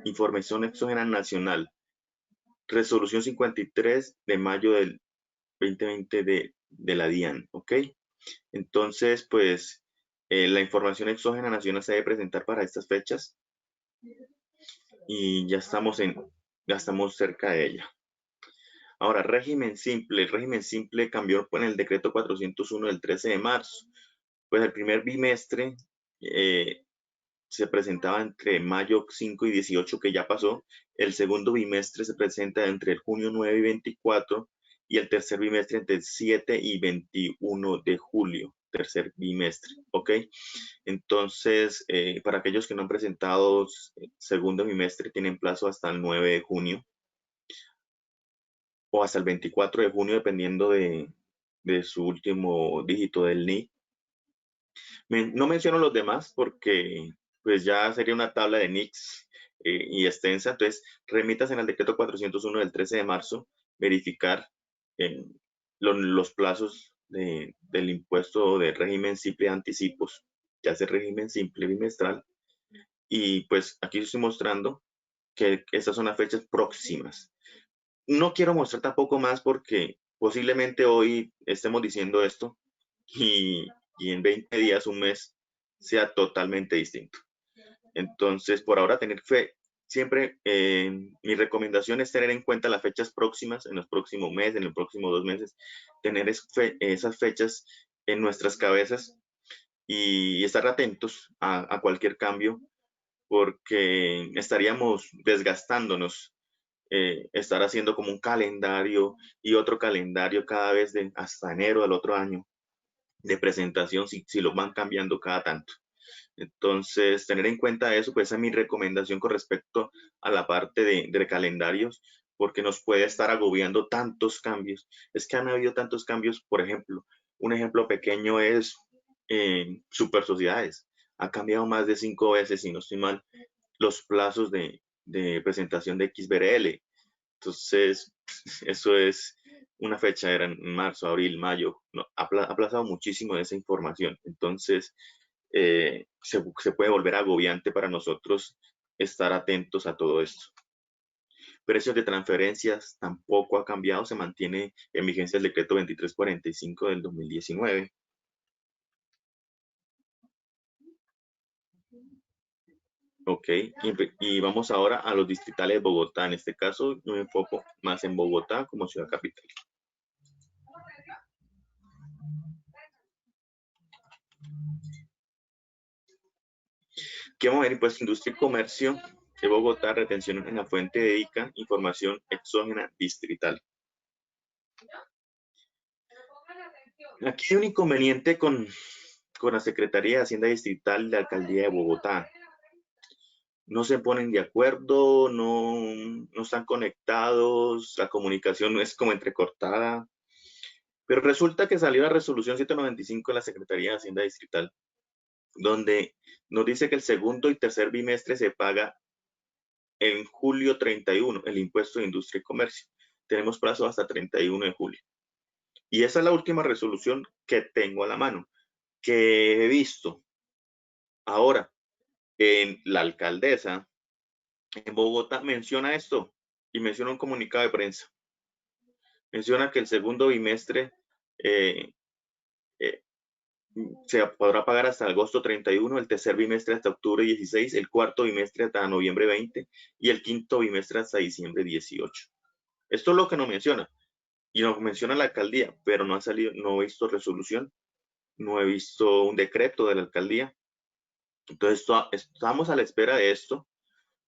Información exógena nacional. Resolución 53 de mayo del 2020 de la DIAN. ¿Ok? Entonces, pues la información exógena nacional se debe presentar para estas fechas y ya estamos cerca de ella. Ahora, régimen simple. El régimen simple cambió en el decreto 401 del 13 de marzo. Pues el primer bimestre se presentaba entre mayo 5 y 18, que ya pasó. El segundo bimestre se presenta entre el junio 9 y 24 y el tercer bimestre entre el 7 y 21 de julio. Tercer bimestre, ¿ok? Entonces, para aquellos que no han presentado segundo bimestre, tienen plazo hasta el 9 de junio o hasta el 24 de junio, dependiendo de su último dígito del NI. No menciono los demás porque pues ya sería una tabla de NICs y extensa. Entonces, remitas en el decreto 401 del 13 de marzo, verificar los plazos del impuesto de régimen simple de anticipos, ya es el régimen simple bimestral. Y pues aquí estoy mostrando que estas son las fechas próximas. No quiero mostrar tampoco más porque posiblemente hoy estemos diciendo esto y, y en 20 días, un mes, sea totalmente distinto. Entonces, por ahora, tener fe. Siempre mi recomendación es tener en cuenta las fechas próximas, en los próximos meses, en los próximos 2 meses, tener esas fechas en nuestras cabezas y estar atentos a cualquier cambio, porque estaríamos desgastándonos, estar haciendo como un calendario y otro calendario cada vez hasta enero del otro año de presentación, si lo van cambiando cada tanto. Entonces, tener en cuenta eso, pues esa es mi recomendación con respecto a la parte de calendarios, porque nos puede estar agobiando tantos cambios. Es que han habido tantos cambios, por ejemplo, un ejemplo pequeño es Super Sociedades. Ha cambiado más de 5 veces, si no estoy mal, los plazos de presentación de XBRL. Entonces, eso es una fecha, era en marzo, abril, mayo. No, ha aplazado muchísimo esa información. Entonces, se puede volver agobiante para nosotros estar atentos a todo esto. Precios de transferencias tampoco ha cambiado, se mantiene en vigencia el decreto 2345 del 2019. Ok, y vamos ahora a los distritales de Bogotá. En este caso, yo me enfoco más en Bogotá como ciudad capital. ¿Qué vamos a ver? Impuesto, industria y comercio de Bogotá, retención en la fuente de ICA, información exógena distrital. Aquí hay un inconveniente con la Secretaría de Hacienda Distrital de la Alcaldía de Bogotá. No se ponen de acuerdo, no están conectados, la comunicación es como entrecortada. Pero resulta que salió la resolución 795 de la Secretaría de Hacienda Distrital, donde nos dice que el segundo y tercer bimestre se paga en julio 31, el impuesto de industria y comercio. Tenemos plazo hasta 31 de julio. Y esa es la última resolución que tengo a la mano, que he visto. Ahora, en la alcaldesa en Bogotá menciona esto y menciona un comunicado de prensa. Menciona que el segundo bimestre eh, eh, se podrá pagar hasta agosto 31, el tercer bimestre hasta octubre 16, el cuarto bimestre hasta noviembre 20 y el quinto bimestre hasta diciembre 18. Esto es lo que nos menciona. Y nos menciona la alcaldía, pero no ha salido, no he visto resolución, no he visto un decreto de la alcaldía. Entonces, estamos a la espera de esto,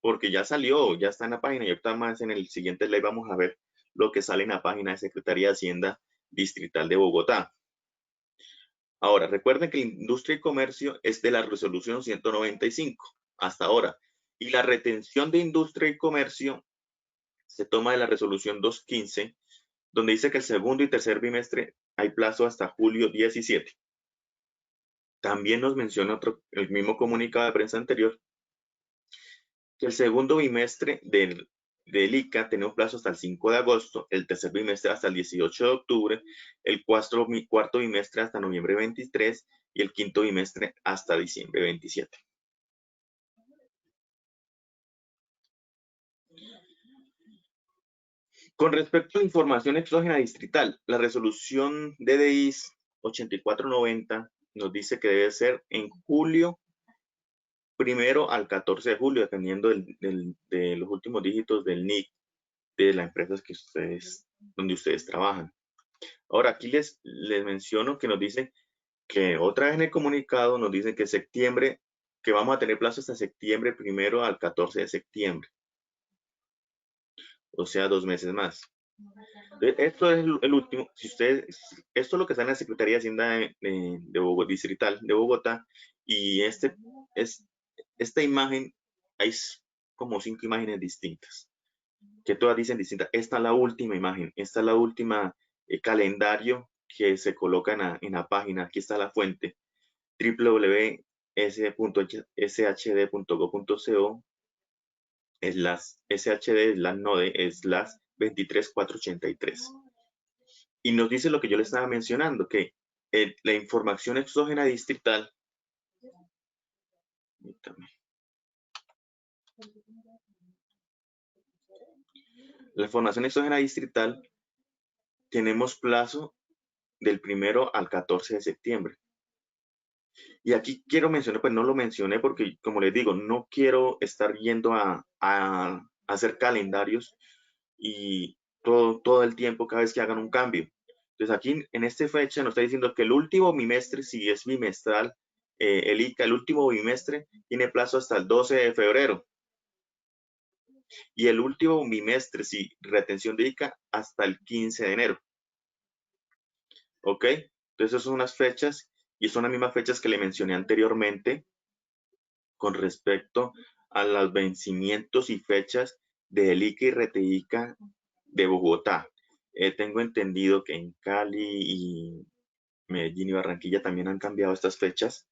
porque ya salió, ya está en la página, y ahorita más en el siguiente live vamos a ver lo que sale en la página de Secretaría de Hacienda Distrital de Bogotá. Ahora, recuerden que industria y comercio es de la resolución 195 hasta ahora, y la retención de industria y comercio se toma de la resolución 215, donde dice que el segundo y tercer bimestre hay plazo hasta julio 17. También nos menciona el mismo comunicado de prensa anterior, que el segundo bimestre del ICA tenemos plazo hasta el 5 de agosto, el tercer bimestre hasta el 18 de octubre, el cuarto bimestre hasta noviembre 23 y el quinto bimestre hasta diciembre 27. Con respecto a la información exógena distrital, la resolución DDI 8490 nos dice que debe ser en julio 1 al 14 de julio, dependiendo de los últimos dígitos del NIC de las empresas donde ustedes trabajan. Ahora, aquí les menciono que nos dice que otra vez en el comunicado nos dice que septiembre, que vamos a tener plazo hasta septiembre 1 al 14 de septiembre. O sea, 2 meses más. Esto es el último. Esto es lo que está en la Secretaría de Hacienda de Bogotá, Distrital de Bogotá, y esta imagen, hay como 5 imágenes distintas, que todas dicen distintas. Esta es la última imagen, esta es la última calendario que se coloca en la página. Aquí está la fuente, www.shd.gov.co /shd/node/23483. y nos dice lo que yo le estaba mencionando, que la información exógena distrital, la información exógena distrital, tenemos plazo del 1 al 14 de septiembre. Y aquí quiero mencionar, pues no lo mencioné porque, como les digo, no quiero estar yendo a hacer calendarios y todo el tiempo cada vez que hagan un cambio. Entonces aquí en esta fecha nos está diciendo que el último bimestre, si es bimestral, el ICA, el último bimestre tiene plazo hasta el 12 de febrero. Y el último bimestre, si retención de ICA, hasta el 15 de enero. ¿Ok? Entonces esas son unas fechas y son las mismas fechas que le mencioné anteriormente con respecto a los vencimientos y fechas del ICA y RETEICA de Bogotá. Tengo entendido que en Cali y Medellín y Barranquilla también han cambiado estas fechas.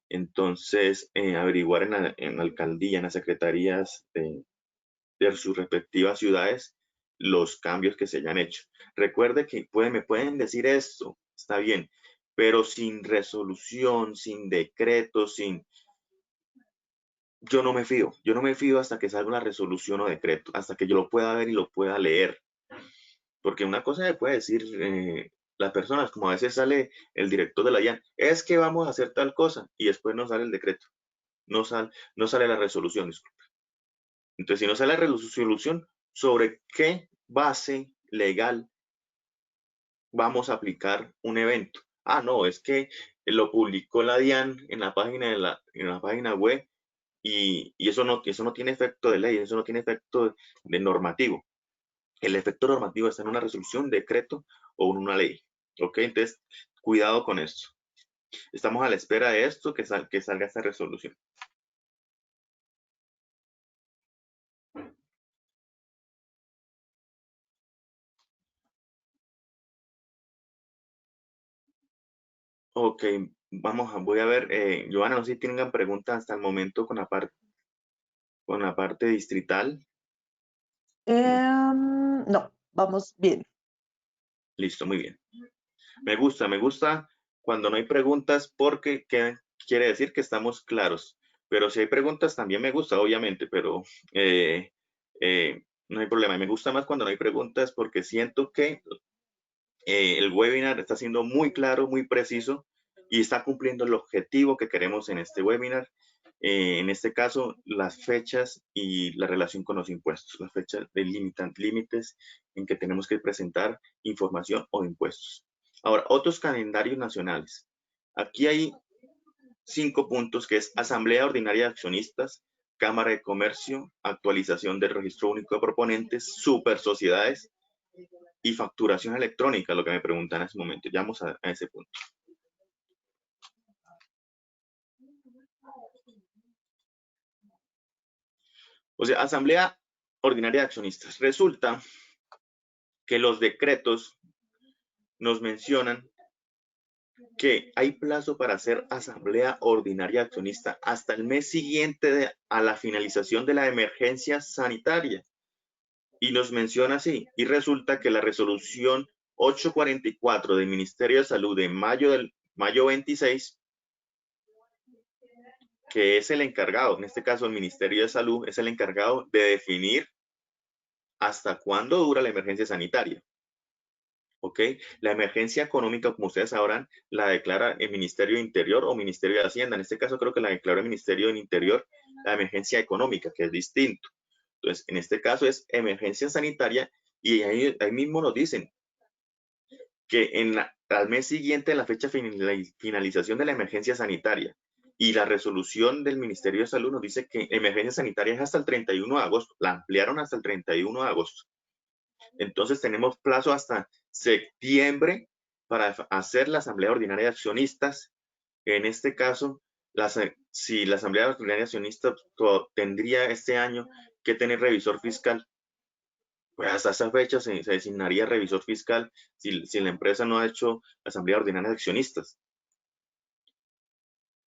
Entonces, averiguar en la alcaldía, en las secretarías de sus respectivas ciudades, los cambios que se hayan hecho. Recuerde que me pueden decir esto, está bien, pero sin resolución, sin decreto, yo no me fío. Yo no me fío hasta que salga una resolución o decreto, hasta que yo lo pueda ver y lo pueda leer. Porque una cosa me puede decir las personas, como a veces sale el director de la DIAN, es que vamos a hacer tal cosa y después no sale el decreto, no sale la resolución, disculpe. Entonces, si no sale la resolución, ¿sobre qué base legal vamos a aplicar un evento? Ah, no, es que lo publicó la DIAN en la página, en la página web y eso no tiene efecto de ley, eso no tiene efecto de normativo. El efecto normativo está en una resolución, decreto o en una ley. ¿Ok? Entonces, cuidado con esto. Estamos a la espera de esto, que salga esta resolución. Ok, voy a ver, Joana, no sé si tengan preguntas hasta el momento con la parte distrital. No, vamos bien. Listo, muy bien. Me gusta cuando no hay preguntas porque quiere decir que estamos claros. Pero si hay preguntas también me gusta, obviamente, pero no hay problema. Me gusta más cuando no hay preguntas porque siento que el webinar está siendo muy claro, muy preciso y está cumpliendo el objetivo que queremos en este webinar. En este caso, las fechas y la relación con los impuestos, las fechas de límites en que tenemos que presentar información o impuestos. Ahora, otros calendarios nacionales. Aquí hay 5 puntos que es Asamblea Ordinaria de Accionistas, Cámara de Comercio, actualización del Registro Único de Proponentes, super sociedades y facturación electrónica, lo que me preguntan en ese momento. Ya vamos a ese punto. O sea, Asamblea Ordinaria de Accionistas. Resulta que los decretos nos mencionan que hay plazo para hacer asamblea ordinaria accionista hasta el mes siguiente a la finalización de la emergencia sanitaria. Y nos menciona así, y resulta que la resolución 844 del Ministerio de Salud de mayo 26, que es el encargado, en este caso el Ministerio de Salud, es el encargado de definir hasta cuándo dura la emergencia sanitaria. ¿Ok? La emergencia económica, como ustedes sabrán, la declara el Ministerio de Interior o Ministerio de Hacienda. En este caso creo que la declara el Ministerio del Interior, la emergencia económica, que es distinto. Entonces, en este caso es emergencia sanitaria y ahí mismo nos dicen que al mes siguiente de la fecha de finalización de la emergencia sanitaria y la resolución del Ministerio de Salud nos dice que emergencia sanitaria es hasta el 31 de agosto. La ampliaron hasta el 31 de agosto. Entonces tenemos plazo hasta septiembre para hacer la asamblea ordinaria de accionistas. En este caso, si la asamblea ordinaria de accionistas tendría este año que tener revisor fiscal, pues hasta esa fecha se designaría revisor fiscal si la empresa no ha hecho la asamblea ordinaria de accionistas.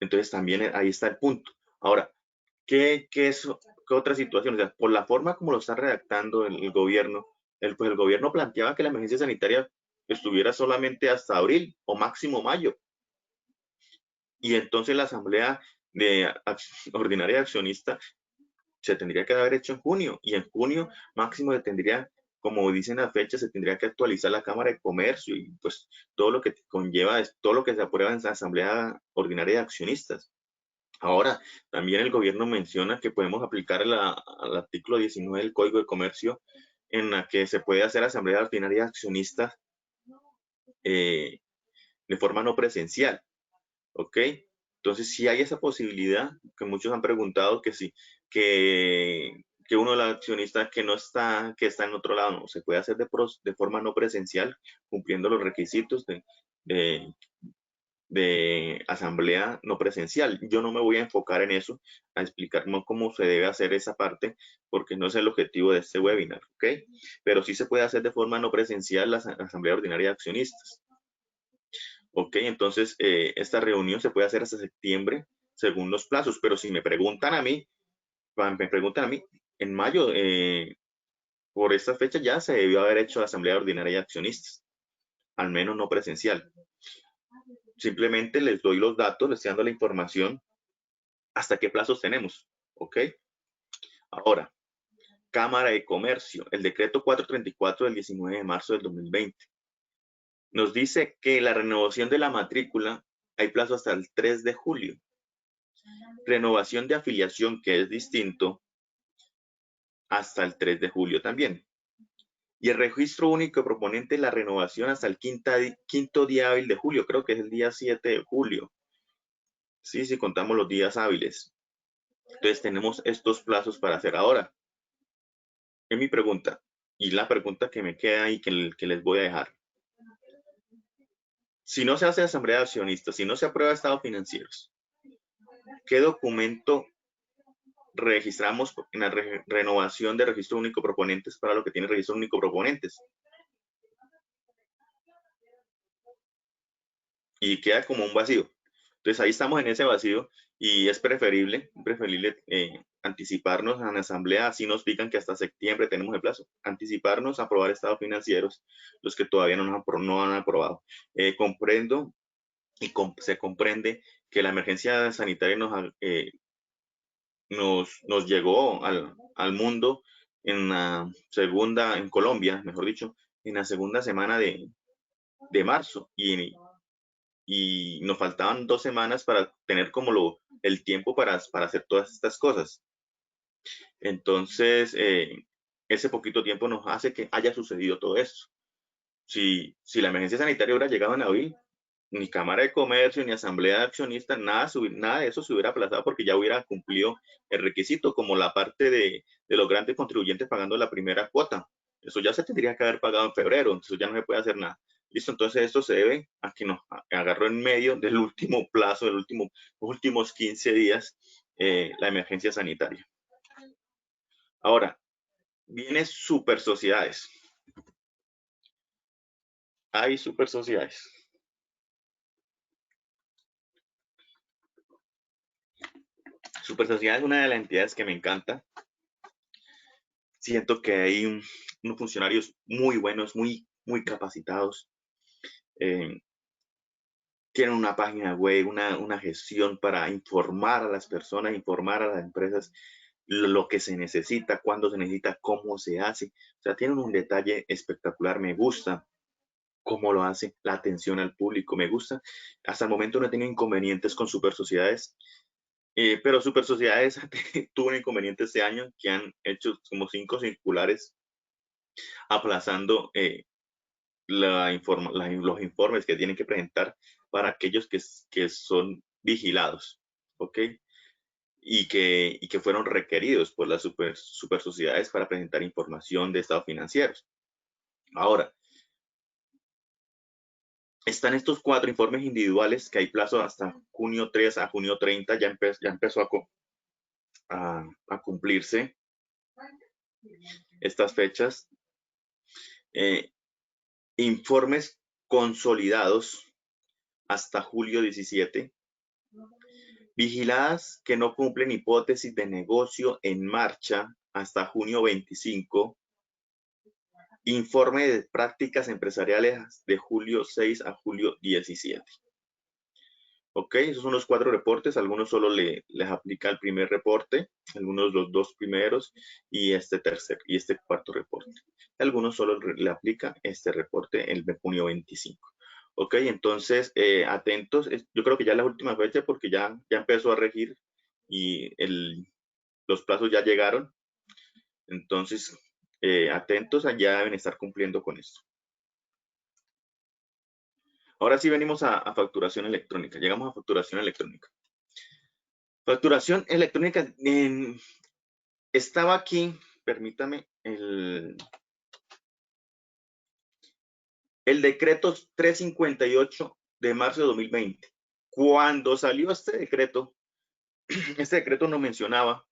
Entonces también ahí está el punto. Ahora, ¿qué otra situación? O sea, por la forma como lo está redactando el gobierno, pues el gobierno planteaba que la emergencia sanitaria estuviera solamente hasta abril o máximo mayo. Y entonces la asamblea ordinaria de accionistas se tendría que haber hecho en junio, y en junio máximo se tendría, como dicen las fechas, se tendría que actualizar la Cámara de Comercio y pues todo lo que conlleva, es todo lo que se aprueba en la asamblea ordinaria de accionistas. Ahora, también el gobierno menciona que podemos aplicar al artículo 19 del Código de Comercio, en la que se puede hacer asamblea ordinaria de accionistas de forma no presencial, ¿ok? Entonces, si hay esa posibilidad, que muchos han preguntado que si, que uno de los accionistas que no está, que está en otro lado, no, se puede hacer de forma no presencial, cumpliendo los requisitos de, de asamblea no presencial. Yo no me voy a enfocar en eso, a explicar cómo se debe hacer esa parte, porque no es el objetivo de este webinar, ¿ok? Pero sí se puede hacer de forma no presencial la asamblea ordinaria de accionistas. Ok, entonces esta reunión se puede hacer hasta septiembre según los plazos, pero si me preguntan a mí, en mayo, por esta fecha ya se debió haber hecho la asamblea ordinaria de accionistas, al menos no presencial. Simplemente les doy los datos, les estoy dando la información, hasta qué plazos tenemos, ¿ok? Ahora, Cámara de Comercio, el decreto 434 del 19 de marzo del 2020. Nos dice que la renovación de la matrícula hay plazo hasta el 3 de julio. Renovación de afiliación, que es distinto, hasta el 3 de julio también. Y el registro único de proponente, la renovación hasta el quinto día hábil de julio, creo que es el día 7 de julio. Sí, si contamos los días hábiles. Entonces tenemos estos plazos para hacer ahora. Es mi pregunta, y la pregunta que me queda y que les voy a dejar. Si no se hace asamblea de accionistas, si no se aprueba estados financieros, ¿qué documento registramos en la renovación de registro único proponentes para lo que tiene registro único proponentes? Y queda como un vacío. Entonces ahí estamos en ese vacío y es preferible anticiparnos a la asamblea, así nos digan que hasta septiembre tenemos el plazo, anticiparnos a aprobar estados financieros, los que todavía no han aprobado. Comprendo y se comprende que la emergencia sanitaria nos llegó al mundo en Colombia, mejor dicho, en la segunda semana de marzo, y nos faltaban 2 semanas para tener como el tiempo para hacer todas estas cosas. Entonces, ese poquito tiempo nos hace que haya sucedido todo esto. Si la emergencia sanitaria hubiera llegado en abril, ni Cámara de Comercio, ni Asamblea de Accionistas, nada de eso se hubiera aplazado porque ya hubiera cumplido el requisito, como la parte de los grandes contribuyentes pagando la primera cuota. Eso ya se tendría que haber pagado en febrero, entonces ya no se puede hacer nada. Listo, entonces esto se debe a que nos agarró en medio del último plazo, los últimos 15 días, la emergencia sanitaria. Ahora, vienen super sociedades. Hay super sociedades. Super sociedad es una de las entidades que me encanta. Siento que hay unos funcionarios muy buenos, muy capacitados. Tienen una página web, una gestión para informar a las personas, informar a las empresas lo que se necesita, cuándo se necesita, cómo se hace. O sea, tienen un detalle espectacular. Me gusta cómo lo hace, la atención al público. Me gusta. Hasta el momento no he tenido inconvenientes con super sociedades. Pero Super Sociedades tuvo un inconveniente este año, que han hecho como 5 circulares aplazando los informes que tienen que presentar para aquellos que son vigilados, ¿ok? Y que fueron requeridos por las super sociedades para presentar información de estados financieros. Ahora, están estos 4 informes individuales que hay plazo hasta junio 3 a junio 30, ya empezó a cumplirse estas fechas. Informes consolidados hasta julio 17. Vigiladas que no cumplen hipótesis de negocio en marcha hasta junio 25. informe de prácticas empresariales de julio 6 a julio 17. Ok, esos son los 4 reportes. Algunos solo les aplica el primer reporte, algunos los 2 primeros y este cuarto reporte. Algunos solo le aplica este reporte el de junio 25. Ok, entonces atentos. Yo creo que ya es la última fecha porque ya empezó a regir y los plazos ya llegaron. Entonces, atentos, ya deben estar cumpliendo con esto. Ahora sí venimos a facturación electrónica. Llegamos a facturación electrónica. Facturación electrónica. Estaba aquí, permítame, el decreto 358 de marzo de 2020. Cuando salió este decreto nos mencionaba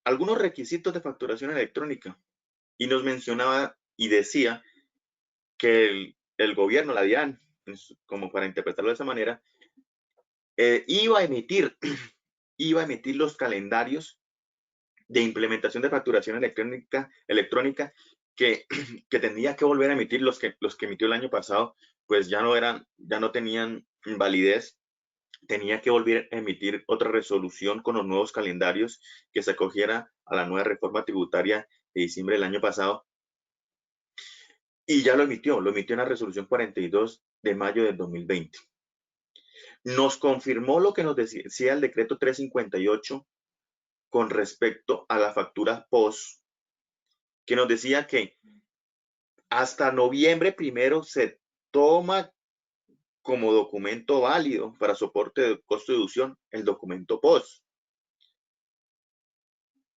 algunos requisitos de facturación electrónica y nos mencionaba y decía que el gobierno, la DIAN, como para interpretarlo de esa manera, iba a emitir los calendarios de implementación de facturación electrónica que tendría que volver a emitir los que emitió el año pasado, pues ya no tenían validez. Tenía que volver a emitir otra resolución con los nuevos calendarios que se acogiera a la nueva reforma tributaria de diciembre del año pasado. Y ya lo emitió en la resolución 42 de mayo del 2020. Nos confirmó lo que nos decía el decreto 358 con respecto a la factura POS, que nos decía que hasta noviembre 1 se toma como documento válido para soporte de costo de deducción el documento POS.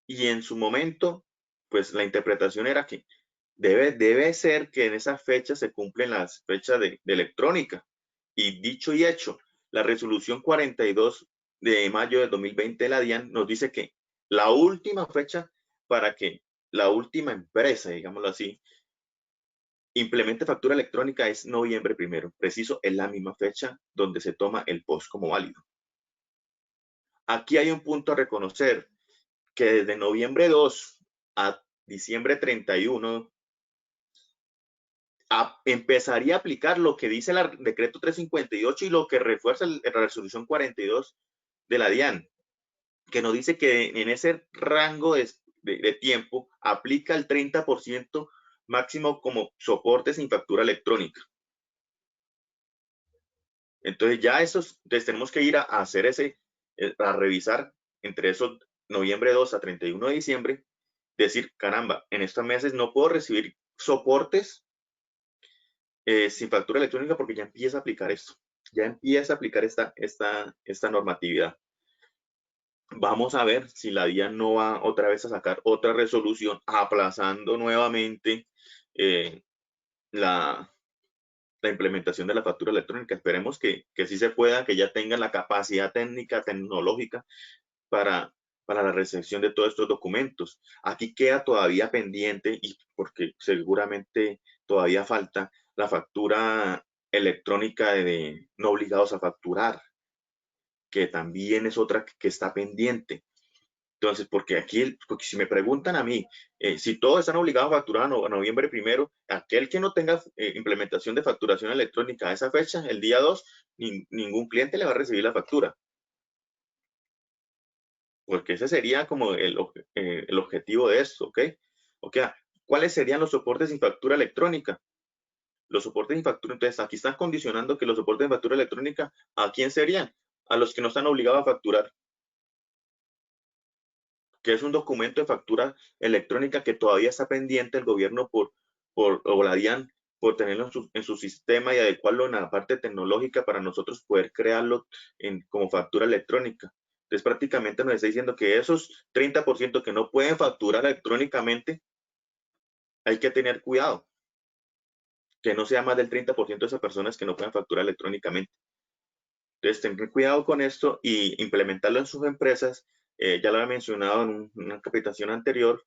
Y en su momento, pues la interpretación era que debe ser que en esa fecha se cumplen las fechas de electrónica. Y dicho y hecho, la resolución 42 de mayo de 2020 de la DIAN nos dice que la última fecha para que la última empresa, digámoslo así, implemente factura electrónica es noviembre 1. Preciso, es la misma fecha donde se toma el POS como válido. Aquí hay un punto a reconocer, que desde noviembre 2 a diciembre 31 empezaría a aplicar lo que dice el decreto 358 y lo que refuerza la resolución 42 de la DIAN, que nos dice que en ese rango de tiempo aplica el 30% máximo como soporte sin factura electrónica. Entonces ya entonces tenemos que ir a hacer a revisar entre esos noviembre 2 a 31 de diciembre, decir, caramba, en estos meses no puedo recibir soportes sin factura electrónica porque ya empieza a aplicar esto, ya empieza a aplicar esta normatividad. Vamos a ver si la DIAN no va otra vez a sacar otra resolución aplazando nuevamente la implementación de la factura electrónica. Esperemos que sí se pueda, que ya tengan la capacidad técnica, tecnológica para la recepción de todos estos documentos. Aquí queda todavía pendiente, y porque seguramente todavía falta, la factura electrónica de no obligados a facturar, que también es otra que está pendiente. Entonces, porque si me preguntan a mí, si todos están obligados a facturar a noviembre 1, aquel que no tenga implementación de facturación electrónica a esa fecha, el día 2, ningún cliente le va a recibir la factura. Porque ese sería como el objetivo de esto, ¿ok? ¿Cuáles serían los soportes sin factura electrónica? Los soportes sin factura, entonces aquí están condicionando que los soportes de factura electrónica, ¿a quién serían? A los que no están obligados a facturar, que es un documento de factura electrónica que todavía está pendiente el gobierno o la DIAN por tenerlo en su sistema y adecuarlo en la parte tecnológica para nosotros poder crearlo como factura electrónica. Entonces prácticamente nos está diciendo que esos 30% que no pueden facturar electrónicamente, hay que tener cuidado, que no sea más del 30% de esas personas que no pueden facturar electrónicamente. Entonces, tener cuidado con esto y implementarlo en sus empresas. Ya lo había mencionado en una capacitación anterior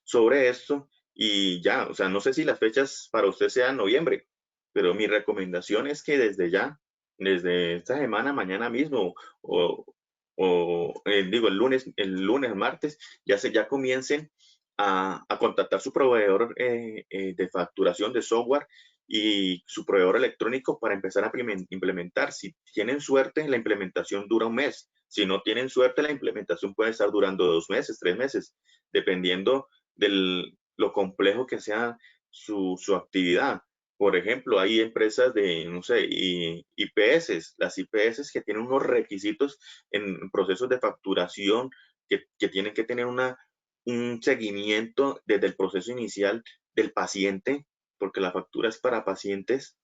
sobre esto y ya, o sea, no sé si las fechas para usted sean noviembre, pero mi recomendación es que desde ya, desde esta semana, mañana mismo o digo, el lunes, martes, ya comiencen a contactar su proveedor de facturación de software y su proveedor electrónico para empezar a implementar. Si tienen suerte, la implementación dura un mes. Si no tienen suerte, la implementación puede estar durando 2 meses, 3 meses, dependiendo de lo complejo que sea su actividad. Por ejemplo, hay empresas de, no sé, IPS, las IPS que tienen unos requisitos en procesos de facturación que tienen que tener un seguimiento desde el proceso inicial del paciente, porque la factura es para pacientes.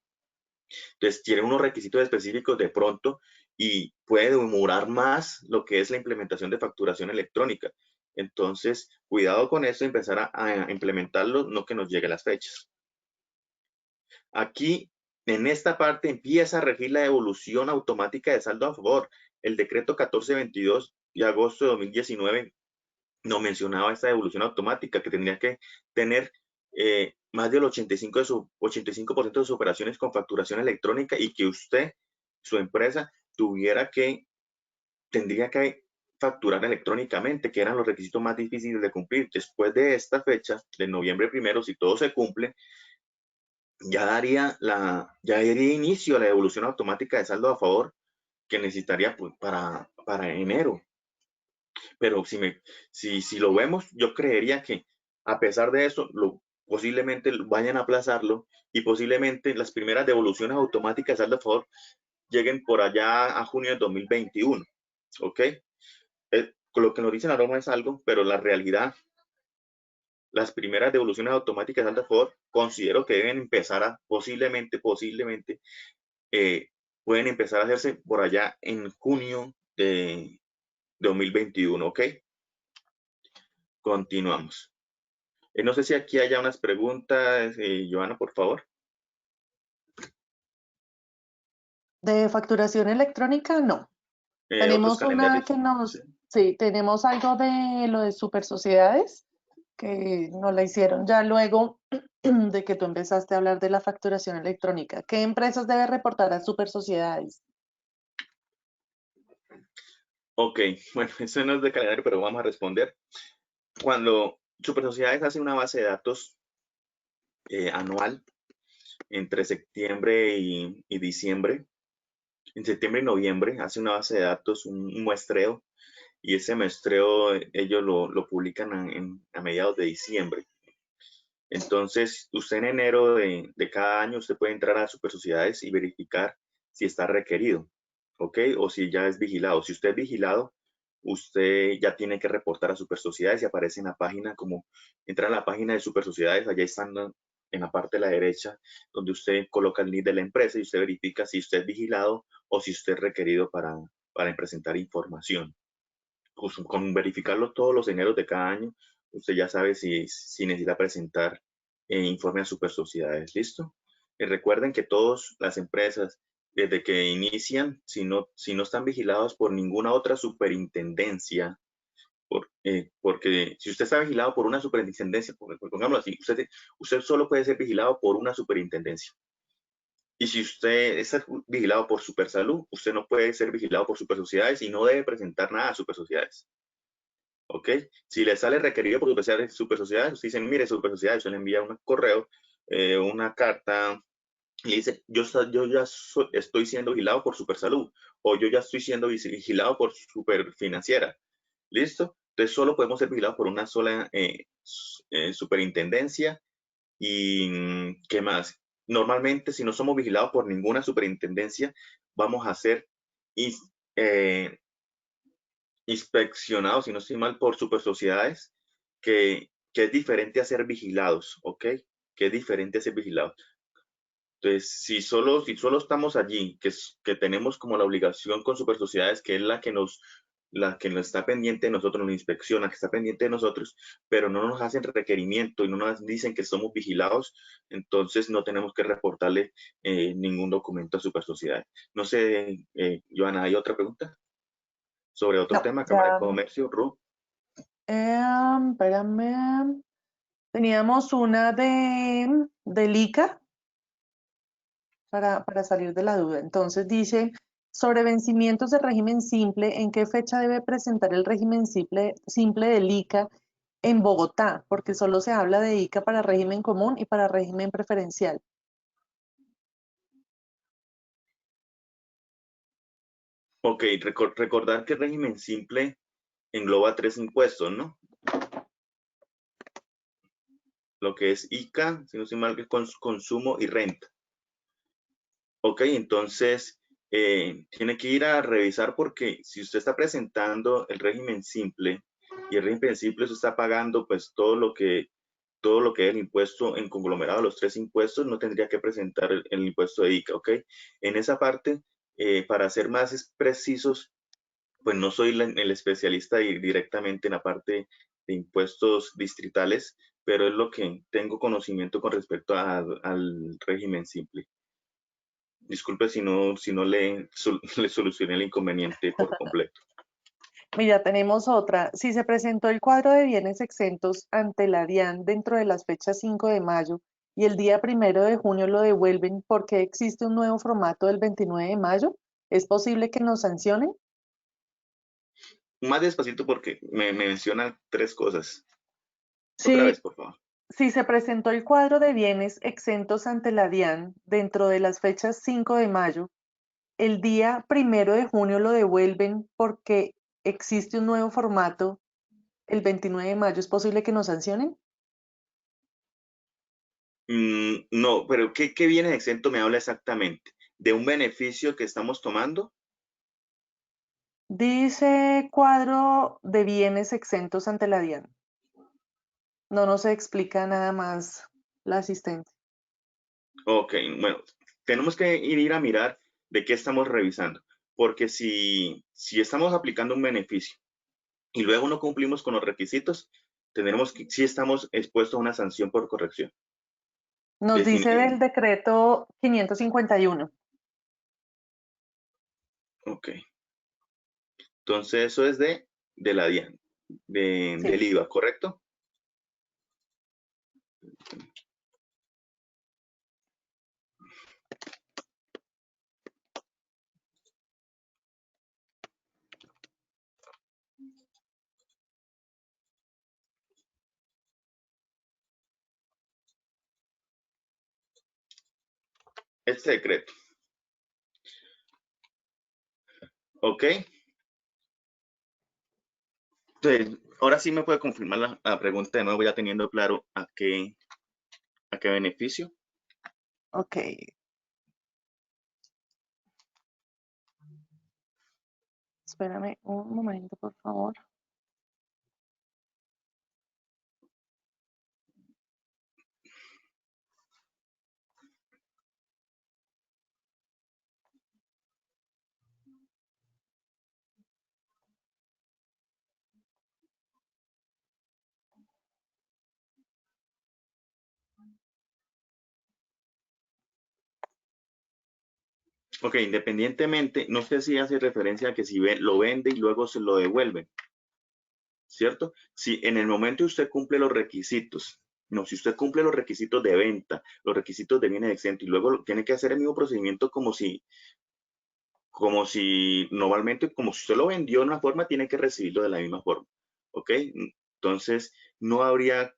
Entonces, tiene unos requisitos específicos de pronto y puede demorar más lo que es la implementación de facturación electrónica. Entonces, cuidado con eso, empezar a implementarlo, no que nos llegue las fechas. Aquí, en esta parte, empieza a regir la devolución automática de saldo a favor. El decreto 1422 de agosto de 2019 no mencionaba esta devolución automática, que tendría que tener más del 85% de sus operaciones con facturación electrónica y que usted, su empresa, tendría que facturar electrónicamente, que eran los requisitos más difíciles de cumplir. Después de esta fecha, de noviembre 1, si todo se cumple, ya daría inicio a la devolución automática de saldo a favor que necesitaría pues, para enero. Pero si lo vemos, yo creería que a pesar de eso, posiblemente vayan a aplazarlo y posiblemente las primeras devoluciones automáticas de saldo a favor lleguen por allá a junio de 2021. ¿Ok? Lo que nos dice la norma es algo, pero la realidad, las primeras devoluciones automáticas de saldo a favor, considero que deben empezar posiblemente, pueden empezar a hacerse por allá en junio de 2021, ¿ok? Continuamos. No sé si aquí haya unas preguntas, Joana, por favor. De facturación electrónica, no. Otros Tenemos una calendarios. que sí, tenemos algo de lo de super sociedades, que nos la hicieron ya luego de que tú empezaste a hablar de la facturación electrónica. ¿Qué empresas debe reportar a super sociedades? Ok, bueno, eso no es de calendario, pero vamos a responder. Cuando Super Sociedades hace una base de datos anual entre septiembre y diciembre, en septiembre y noviembre hace una base de datos, un muestreo, y ese muestreo ellos lo publican a mediados de diciembre. Entonces, usted en enero de cada año, usted puede entrar a Super Sociedades y verificar si está requerido, ¿ok? O si ya es vigilado. Si usted es vigilado, usted ya tiene que reportar a Super Sociedades y aparece en la página como, entra a la página de Super Sociedades, allá están en la parte de la derecha, donde usted coloca el NID de la empresa y usted verifica si usted es vigilado o si usted es requerido para presentar información. Pues, con verificarlo todos los eneros de cada año, usted ya sabe si necesita presentar informe a super sociedades. ¿Listo? Recuerden que todas las empresas, desde que inician, si no están vigilados por ninguna otra superintendencia, porque si usted está vigilado por una superintendencia, pongámoslo así, usted solo puede ser vigilado por una superintendencia. Y si usted está vigilado por Supersalud, usted no puede ser vigilado por super sociedades y no debe presentar nada a super sociedades. ¿Ok? Si le sale requerido por super sociedades, usted dice, mire, super sociedades, usted le envía un correo, una carta, y dice, yo ya estoy siendo vigilado por Supersalud, o yo ya estoy siendo vigilado por Superfinanciera. ¿Listo? Entonces solo podemos ser vigilados por una sola superintendencia. ¿Y qué más? Normalmente, si no somos vigilados por ninguna superintendencia, vamos a ser eh, inspeccionados, si no estoy mal, por super sociedades, que es diferente a ser vigilados, ¿ok? Que es diferente a ser vigilados. Entonces, si solo estamos allí, que tenemos como la obligación con super sociedades, que es la que nos está pendiente de nosotros, nos inspecciona, que está pendiente de nosotros, pero no nos hacen requerimiento y no nos dicen que somos vigilados, entonces no tenemos que reportarle ningún documento a super sociedades. No sé, Joana, ¿hay otra pregunta? Sobre otro No, tema, Cámara de ya. Comercio, RU. Espérame. Teníamos una de ICA para salir de la duda. Entonces dice, Sobre vencimientos de régimen simple, ¿en qué fecha debe presentar el régimen simple del ICA en Bogotá? Porque solo se habla de ICA para régimen común y para régimen preferencial. Ok, recordar que el régimen simple engloba tres impuestos, ¿no? Lo que es ICA, si no estoy mal, que es consumo y renta. Ok, entonces tiene que ir a revisar porque si usted está presentando el régimen simple y el régimen simple se está pagando pues todo lo que es el impuesto en conglomerado, los tres impuestos, no tendría que presentar el impuesto de ICA, ¿ok? En esa parte, para ser más precisos, pues no soy el especialista directamente en la parte de impuestos distritales, pero es lo que tengo conocimiento con respecto al régimen simple. Disculpe si no le solucioné el inconveniente por completo. Mira, tenemos otra. Si se presentó el cuadro de bienes exentos ante la DIAN dentro de las fechas 5 de mayo y el día 1 de junio lo devuelven porque existe un nuevo formato del 29 de mayo, ¿es posible que nos sancionen? Más despacito porque me menciona tres cosas. Otra Sí, vez, por favor. si se presentó el cuadro de bienes exentos ante la DIAN dentro de las fechas 5 de mayo, el día 1 de junio lo devuelven porque existe un nuevo formato el 29 de mayo, ¿es posible que nos sancionen? No, pero ¿qué viene exento me habla exactamente? ¿De un beneficio que estamos tomando? Dice cuadro de bienes exentos ante la DIAN. No nos explica nada más la asistente. Ok, bueno, tenemos que ir a mirar de qué estamos revisando, porque si estamos aplicando un beneficio y luego no cumplimos con los requisitos, tendremos que, sí estamos expuestos a una sanción por corrección. Nos dice del decreto 551. Ok, entonces eso es de la DIAN, Sí. del IVA, ¿correcto? Este decreto, ¿ok? Entonces, ahora sí me puede confirmar la pregunta de nuevo, ya teniendo claro a qué beneficio. Ok. Espérame un momento, por favor. Ok, independientemente, no sé si hace referencia a que si lo vende y luego se lo devuelven, ¿cierto? Si en el momento usted cumple los requisitos, no, si usted cumple los requisitos de venta, los requisitos de bienes exento y luego tiene que hacer el mismo procedimiento como si normalmente, como si usted lo vendió de una forma, tiene que recibirlo de la misma forma, ¿ok? Entonces, no habría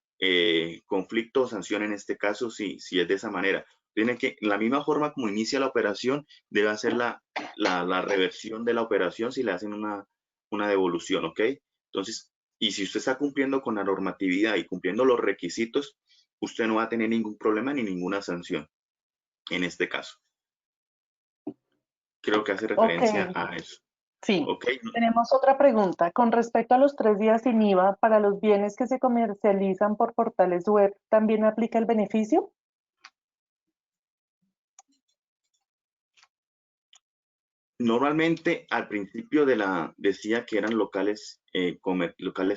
conflicto o sanción en este caso si es de esa manera. Tiene que, la misma forma como inicia la operación, debe hacer la reversión de la operación si le hacen una devolución, ¿ok? Entonces, y si usted está cumpliendo con la normatividad y cumpliendo los requisitos, usted no va a tener ningún problema ni ninguna sanción en este caso. Creo que hace Ok, referencia a eso. sí. ¿Ok? Tenemos otra pregunta. Con respecto a los 3 días sin IVA, para los bienes que se comercializan por portales web, ¿también aplica el beneficio? Normalmente al principio decía que eran locales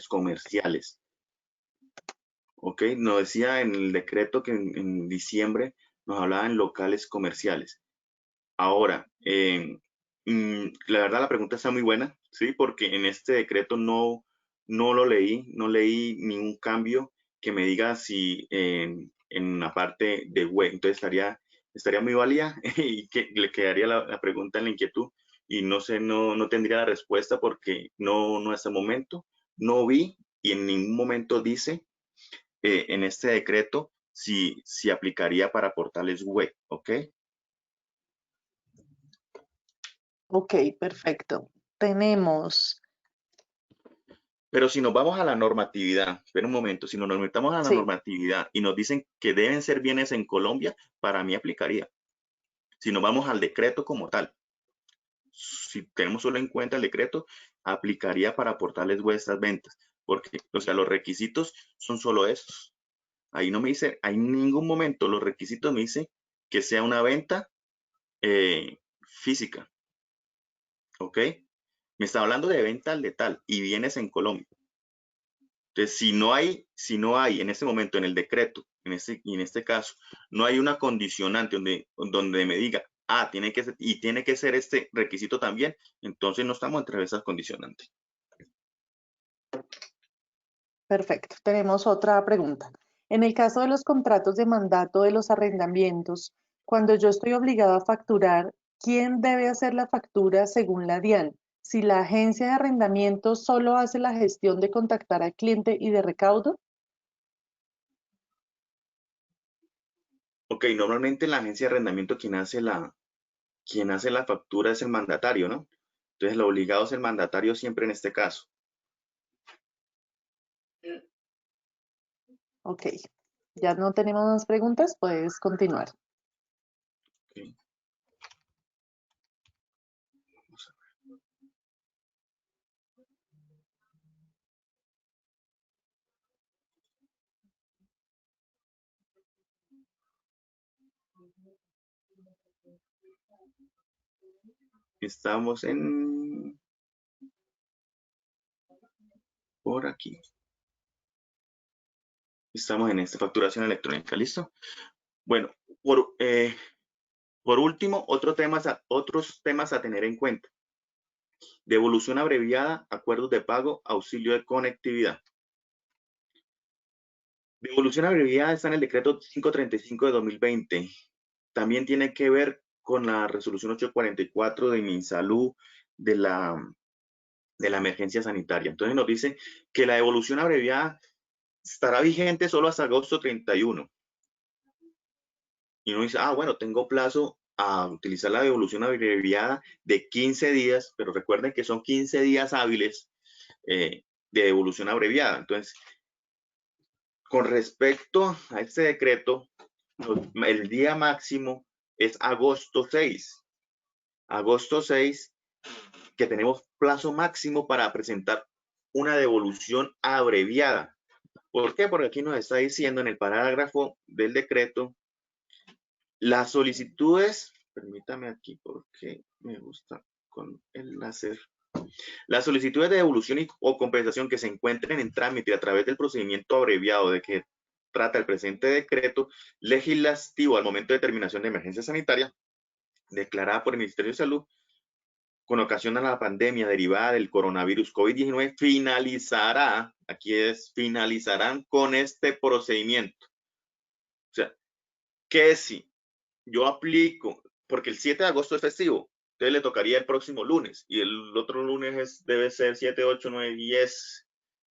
comerciales, ¿ok? Nos decía en el decreto que en diciembre nos hablaba en locales comerciales. Ahora, la verdad la pregunta está muy buena, ¿sí? Porque en este decreto no lo leí, no leí ningún cambio que me diga si en la parte de web, entonces estaría muy válida y que le quedaría la pregunta en la inquietud. y no sé, no tendría la respuesta porque no hasta el momento no vi y en ningún momento dice en este decreto si aplicaría para portales web, ¿ok? Ok, perfecto. Tenemos, Pero si nos vamos a la normatividad, espera un momento, si nos metamos a la sí, normatividad y nos dicen que deben ser bienes en Colombia, para mí aplicaría. Si nos vamos al decreto como tal, si tenemos solo en cuenta el decreto, aplicaría para portales web estas ventas, porque, o sea, los requisitos son solo esos. Ahí no me dice, en ningún momento los requisitos me dice que sea una venta física, ¿ok? Me está hablando de venta al detal y bienes en Colombia. Entonces, si no hay en este momento en el decreto, y en este caso, no hay una condicionante donde me diga, tiene que ser este requisito también, entonces no estamos entre esas condicionantes. perfecto. Tenemos otra pregunta. En el caso de los contratos de mandato de los arrendamientos, cuando yo estoy obligado a facturar, ¿quién debe hacer la factura según la DIAN? Si la agencia de arrendamiento solo hace la gestión de contactar al cliente y de recaudo. Ok, normalmente en la agencia de arrendamiento quien hace la factura es el mandatario, ¿no? Entonces, lo obligado es el mandatario siempre en este caso. Ok, ya no tenemos más preguntas, puedes continuar. Ok, vamos a ver. Estamos por aquí. Estamos en esta facturación electrónica, ¿listo? Bueno, por último, otros temas a tener en cuenta. Devolución abreviada, acuerdos de pago, auxilio de conectividad. Devolución abreviada está en el decreto 535 de 2020. También tiene que ver con la resolución 844 de MinSalud de la emergencia sanitaria. Entonces nos dice que la devolución abreviada estará vigente solo hasta agosto 31. Y uno dice, bueno, tengo plazo a utilizar la devolución abreviada de 15 días, pero recuerden que son 15 días hábiles de devolución abreviada. Entonces, con respecto a este decreto, el día máximo es agosto 6. Agosto 6, que tenemos plazo máximo para presentar una devolución abreviada. ¿Por qué? Porque aquí nos está diciendo en el parágrafo del decreto, las solicitudes, permítame aquí porque me gusta con el láser. Las solicitudes de devolución o compensación que se encuentren en trámite a través del procedimiento abreviado de que trata el presente decreto legislativo al momento de terminación de emergencia sanitaria declarada por el Ministerio de Salud con ocasión a la pandemia derivada del coronavirus COVID-19 finalizarán con este procedimiento. O sea, que si yo aplico, porque el 7 de agosto es festivo, entonces le tocaría el próximo lunes y el otro lunes debe ser 7, 8, 9, 10,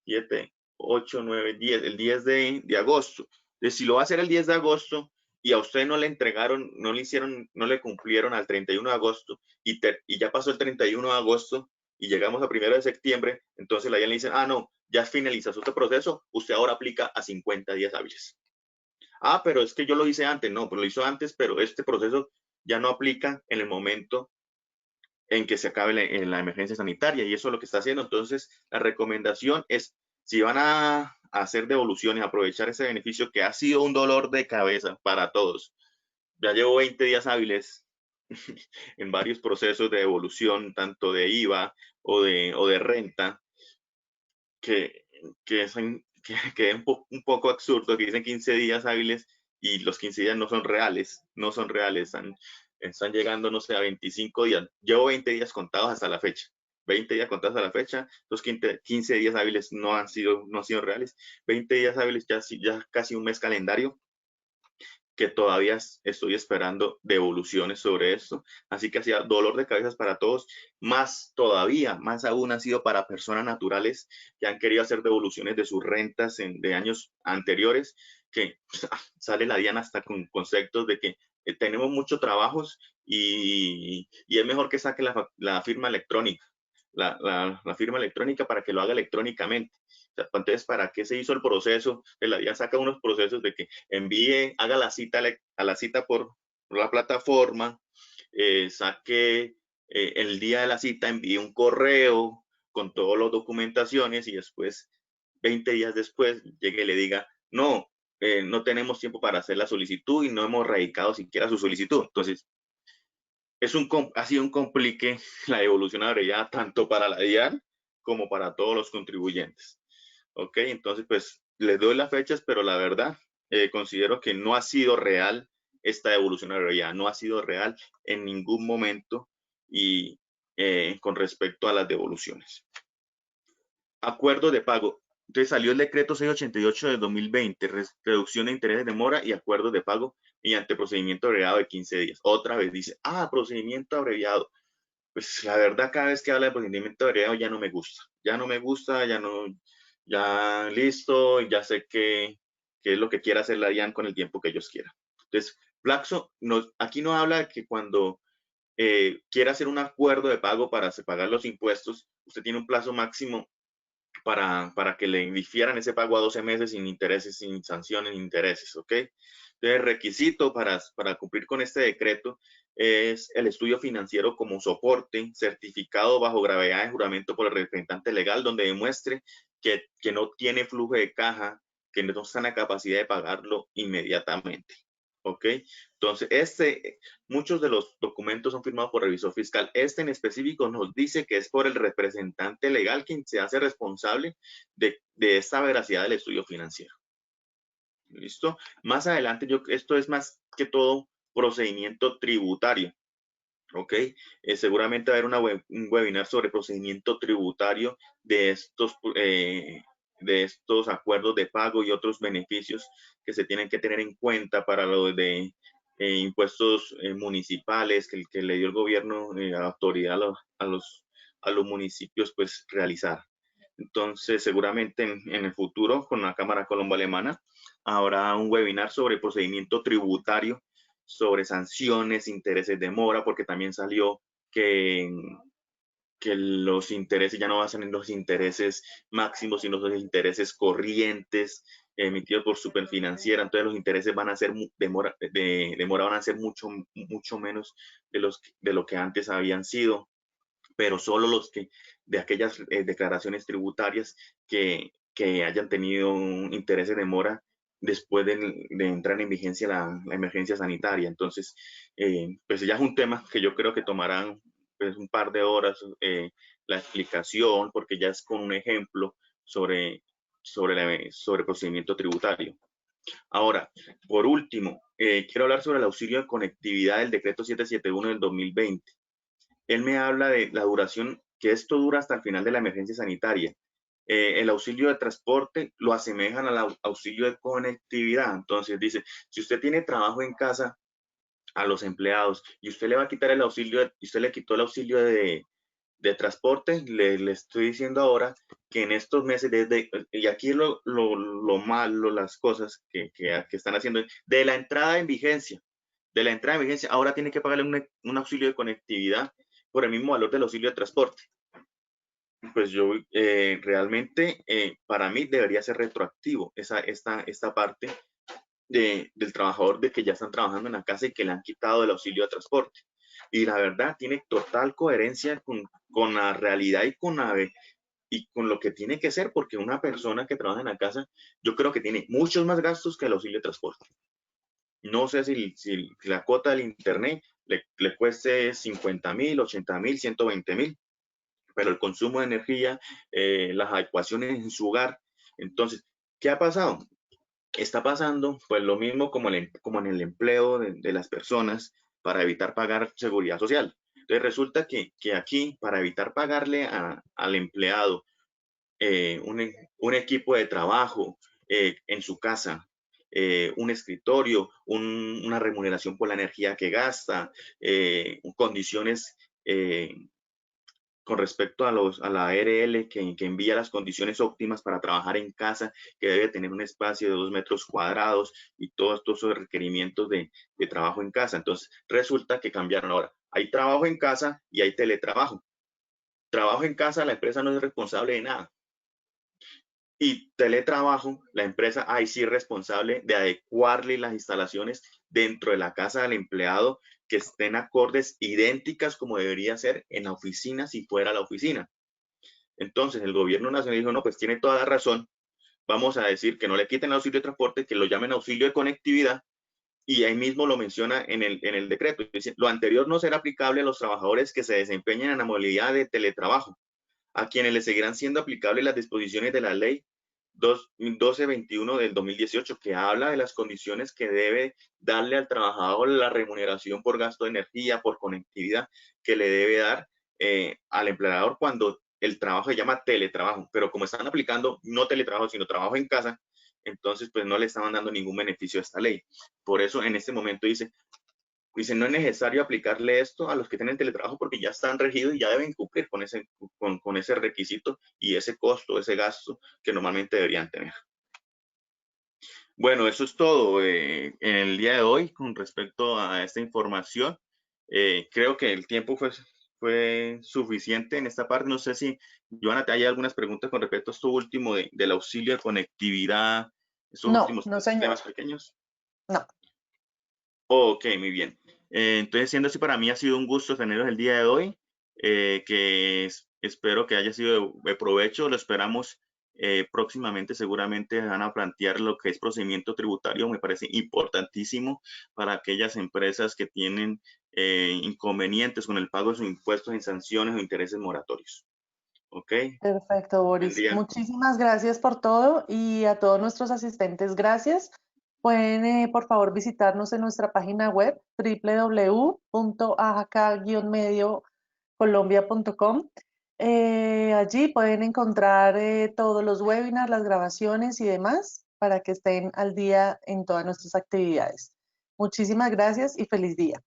7, 8, 9, 10, el 10 de agosto. Entonces, si lo va a hacer el 10 de agosto y a usted no le entregaron, no le cumplieron al 31 de agosto y ya pasó el 31 de agosto y llegamos a 1 de septiembre, entonces la le dicen, no, ya finalizó este proceso, usted ahora aplica a 50 días hábiles. Pero es que yo lo hice antes. No, pero lo hizo antes, pero este proceso ya no aplica en el momento en que se acabe la emergencia sanitaria y eso es lo que está haciendo. Entonces, la recomendación es, si van a hacer devoluciones, aprovechar ese beneficio que ha sido un dolor de cabeza para todos. Ya llevo 20 días hábiles en varios procesos de devolución, tanto de IVA o de renta, que, que es, que es un poco absurdo que dicen 15 días hábiles y los 15 días no son reales, están llegando, no sé, a 25 días. Llevo 20 días contados hasta la fecha. 20 días contados a la fecha, los 15 días hábiles no han sido reales. 20 días hábiles ya casi un mes calendario que todavía estoy esperando devoluciones sobre esto. Así que hacía dolor de cabezas para todos, más todavía, más aún ha sido para personas naturales que han querido hacer devoluciones de sus rentas de años anteriores, que sale la DIAN hasta con conceptos de que tenemos muchos trabajos y es mejor que saque la firma electrónica, la firma electrónica para que lo haga electrónicamente. O sea, entonces, ¿para qué se hizo el proceso? La DIAN saca unos procesos de que envíe, haga la cita a la cita por la plataforma, saque el día de la cita, envíe un correo con todas las documentaciones y después, 20 días después, llegue y le diga, no, no tenemos tiempo para hacer la solicitud y no hemos radicado siquiera su solicitud. Entonces, ha sido un complique la devolución abreviada tanto para la DIAN como para todos los contribuyentes. Ok, entonces pues les doy las fechas, pero la verdad considero que no ha sido real esta devolución abreviada, no ha sido real en ningún momento y con respecto a las devoluciones. Acuerdo de pago. Entonces salió el decreto 688 de 2020, reducción de intereses de mora y acuerdos de pago mediante procedimiento abreviado de 15 días. Otra vez dice, procedimiento abreviado. Pues la verdad, cada vez que habla de procedimiento abreviado ya no me gusta. Ya no me gusta, ya no, ya listo, ya sé qué es lo que quiere hacer la DIAN con el tiempo que ellos quieran. Entonces, Flaxo, aquí no habla de que cuando quiera hacer un acuerdo de pago para pagar los impuestos, usted tiene un plazo máximo para que le difieran ese pago a 12 meses sin intereses, sin sanciones, sin intereses, ¿ok? Entonces, el requisito para cumplir con este decreto es el estudio financiero como soporte, certificado bajo gravedad de juramento por el representante legal, donde demuestre que no tiene flujo de caja, que no está en la capacidad de pagarlo inmediatamente. ¿Ok? Entonces, muchos de los documentos son firmados por revisor fiscal. Este en específico nos dice que es por el representante legal quien se hace responsable de esta veracidad del estudio financiero. ¿Listo? Más adelante, esto es más que todo procedimiento tributario. ¿Ok? Seguramente va a haber un webinar sobre procedimiento tributario de estos acuerdos de pago y otros beneficios que se tienen que tener en cuenta para lo de impuestos municipales que le dio el gobierno autoridad a los municipios pues realizar. Entonces, seguramente en el futuro, con la Cámara Colombo-Alemana, habrá un webinar sobre procedimiento tributario, sobre sanciones, intereses de mora, porque también salió que, que los intereses ya no van a ser los intereses máximos, sino los intereses corrientes emitidos por Superfinanciera. Entonces, los intereses van a ser de mora van a ser mucho menos de lo que antes habían sido, pero solo los que de aquellas declaraciones tributarias que hayan tenido un interés de demora después de entrar en vigencia la emergencia sanitaria. Entonces, pues ya es un tema que yo creo que tomarán pues, un par de horas la explicación, porque ya es con un ejemplo sobre procedimiento tributario. Ahora, por último, quiero hablar sobre el auxilio de conectividad del decreto 771 del 2020. Él me habla de la duración, que esto dura hasta el final de la emergencia sanitaria. El auxilio de transporte lo asemejan al auxilio de conectividad. Entonces dice, si usted tiene trabajo en casa a los empleados y usted le va a quitar el auxilio, y usted le quitó el auxilio de transporte, le estoy diciendo ahora que en estos meses, y aquí lo malo, las cosas que están haciendo, de la entrada en vigencia, ahora tiene que pagarle un auxilio de conectividad por el mismo valor del auxilio de transporte. Pues yo realmente para mí debería ser retroactivo esta parte del trabajador de que ya están trabajando en la casa y que le han quitado el auxilio de transporte. Y la verdad tiene total coherencia con la realidad y con lo que tiene que ser, porque una persona que trabaja en la casa, yo creo que tiene muchos más gastos que el auxilio de transporte. No sé si la cuota del internet le cueste 50,000, 80,000, 120,000, pero el consumo de energía, las adecuaciones en su hogar. Entonces, ¿qué ha pasado? Está pasando pues lo mismo como en el empleo de las personas para evitar pagar seguridad social. Entonces resulta que aquí, para evitar pagarle al empleado un equipo de trabajo en su casa, un escritorio, una remuneración por la energía que gasta, condiciones con respecto a la ARL que envía las condiciones óptimas para trabajar en casa, que debe tener un espacio de 2 metros cuadrados y todos esos requerimientos de trabajo en casa. Entonces, resulta que cambiaron ahora. Hay trabajo en casa y hay teletrabajo. Trabajo en casa, la empresa no es responsable de nada. Y teletrabajo, la empresa ahí sí es responsable de adecuarle las instalaciones dentro de la casa del empleado que estén acordes, idénticas como debería ser en la oficina si fuera la oficina. Entonces el gobierno nacional dijo, no, pues tiene toda la razón, vamos a decir que no le quiten el auxilio de transporte, que lo llamen auxilio de conectividad, y ahí mismo lo menciona en el decreto. Dice, lo anterior no será aplicable a los trabajadores que se desempeñen en la modalidad de teletrabajo, a quienes les seguirán siendo aplicables las disposiciones de la ley 1221 del 2018, que habla de las condiciones que debe darle al trabajador la remuneración por gasto de energía, por conectividad, que le debe dar al empleador cuando el trabajo se llama teletrabajo. Pero como están aplicando no teletrabajo, sino trabajo en casa, entonces pues no le estaban dando ningún beneficio a esta ley. Por eso en este momento dice, no es necesario aplicarle esto a los que tienen teletrabajo porque ya están regidos y ya deben cumplir con ese requisito y ese costo, ese gasto que normalmente deberían tener. Bueno, eso es todo en el día de hoy con respecto a esta información. Creo que el tiempo fue suficiente en esta parte. No sé si, Joana, te hay algunas preguntas con respecto a esto último del auxilio de conectividad, estos No, últimos no, señor. temas pequeños. No. Ok, muy bien. Entonces, siendo así, para mí ha sido un gusto tenerlos el día de hoy, espero que haya sido de provecho. Lo esperamos próximamente. Seguramente van a plantear lo que es procedimiento tributario. Me parece importantísimo para aquellas empresas que tienen inconvenientes con el pago de sus impuestos en sanciones o intereses moratorios. Ok, Perfecto, buen Boris. día. Muchísimas gracias por todo y a todos nuestros asistentes, gracias. Pueden, por favor, visitarnos en nuestra página web www.ajaca-mediocolombia.com. Allí pueden encontrar todos los webinars, las grabaciones y demás para que estén al día en todas nuestras actividades. Muchísimas gracias y feliz día.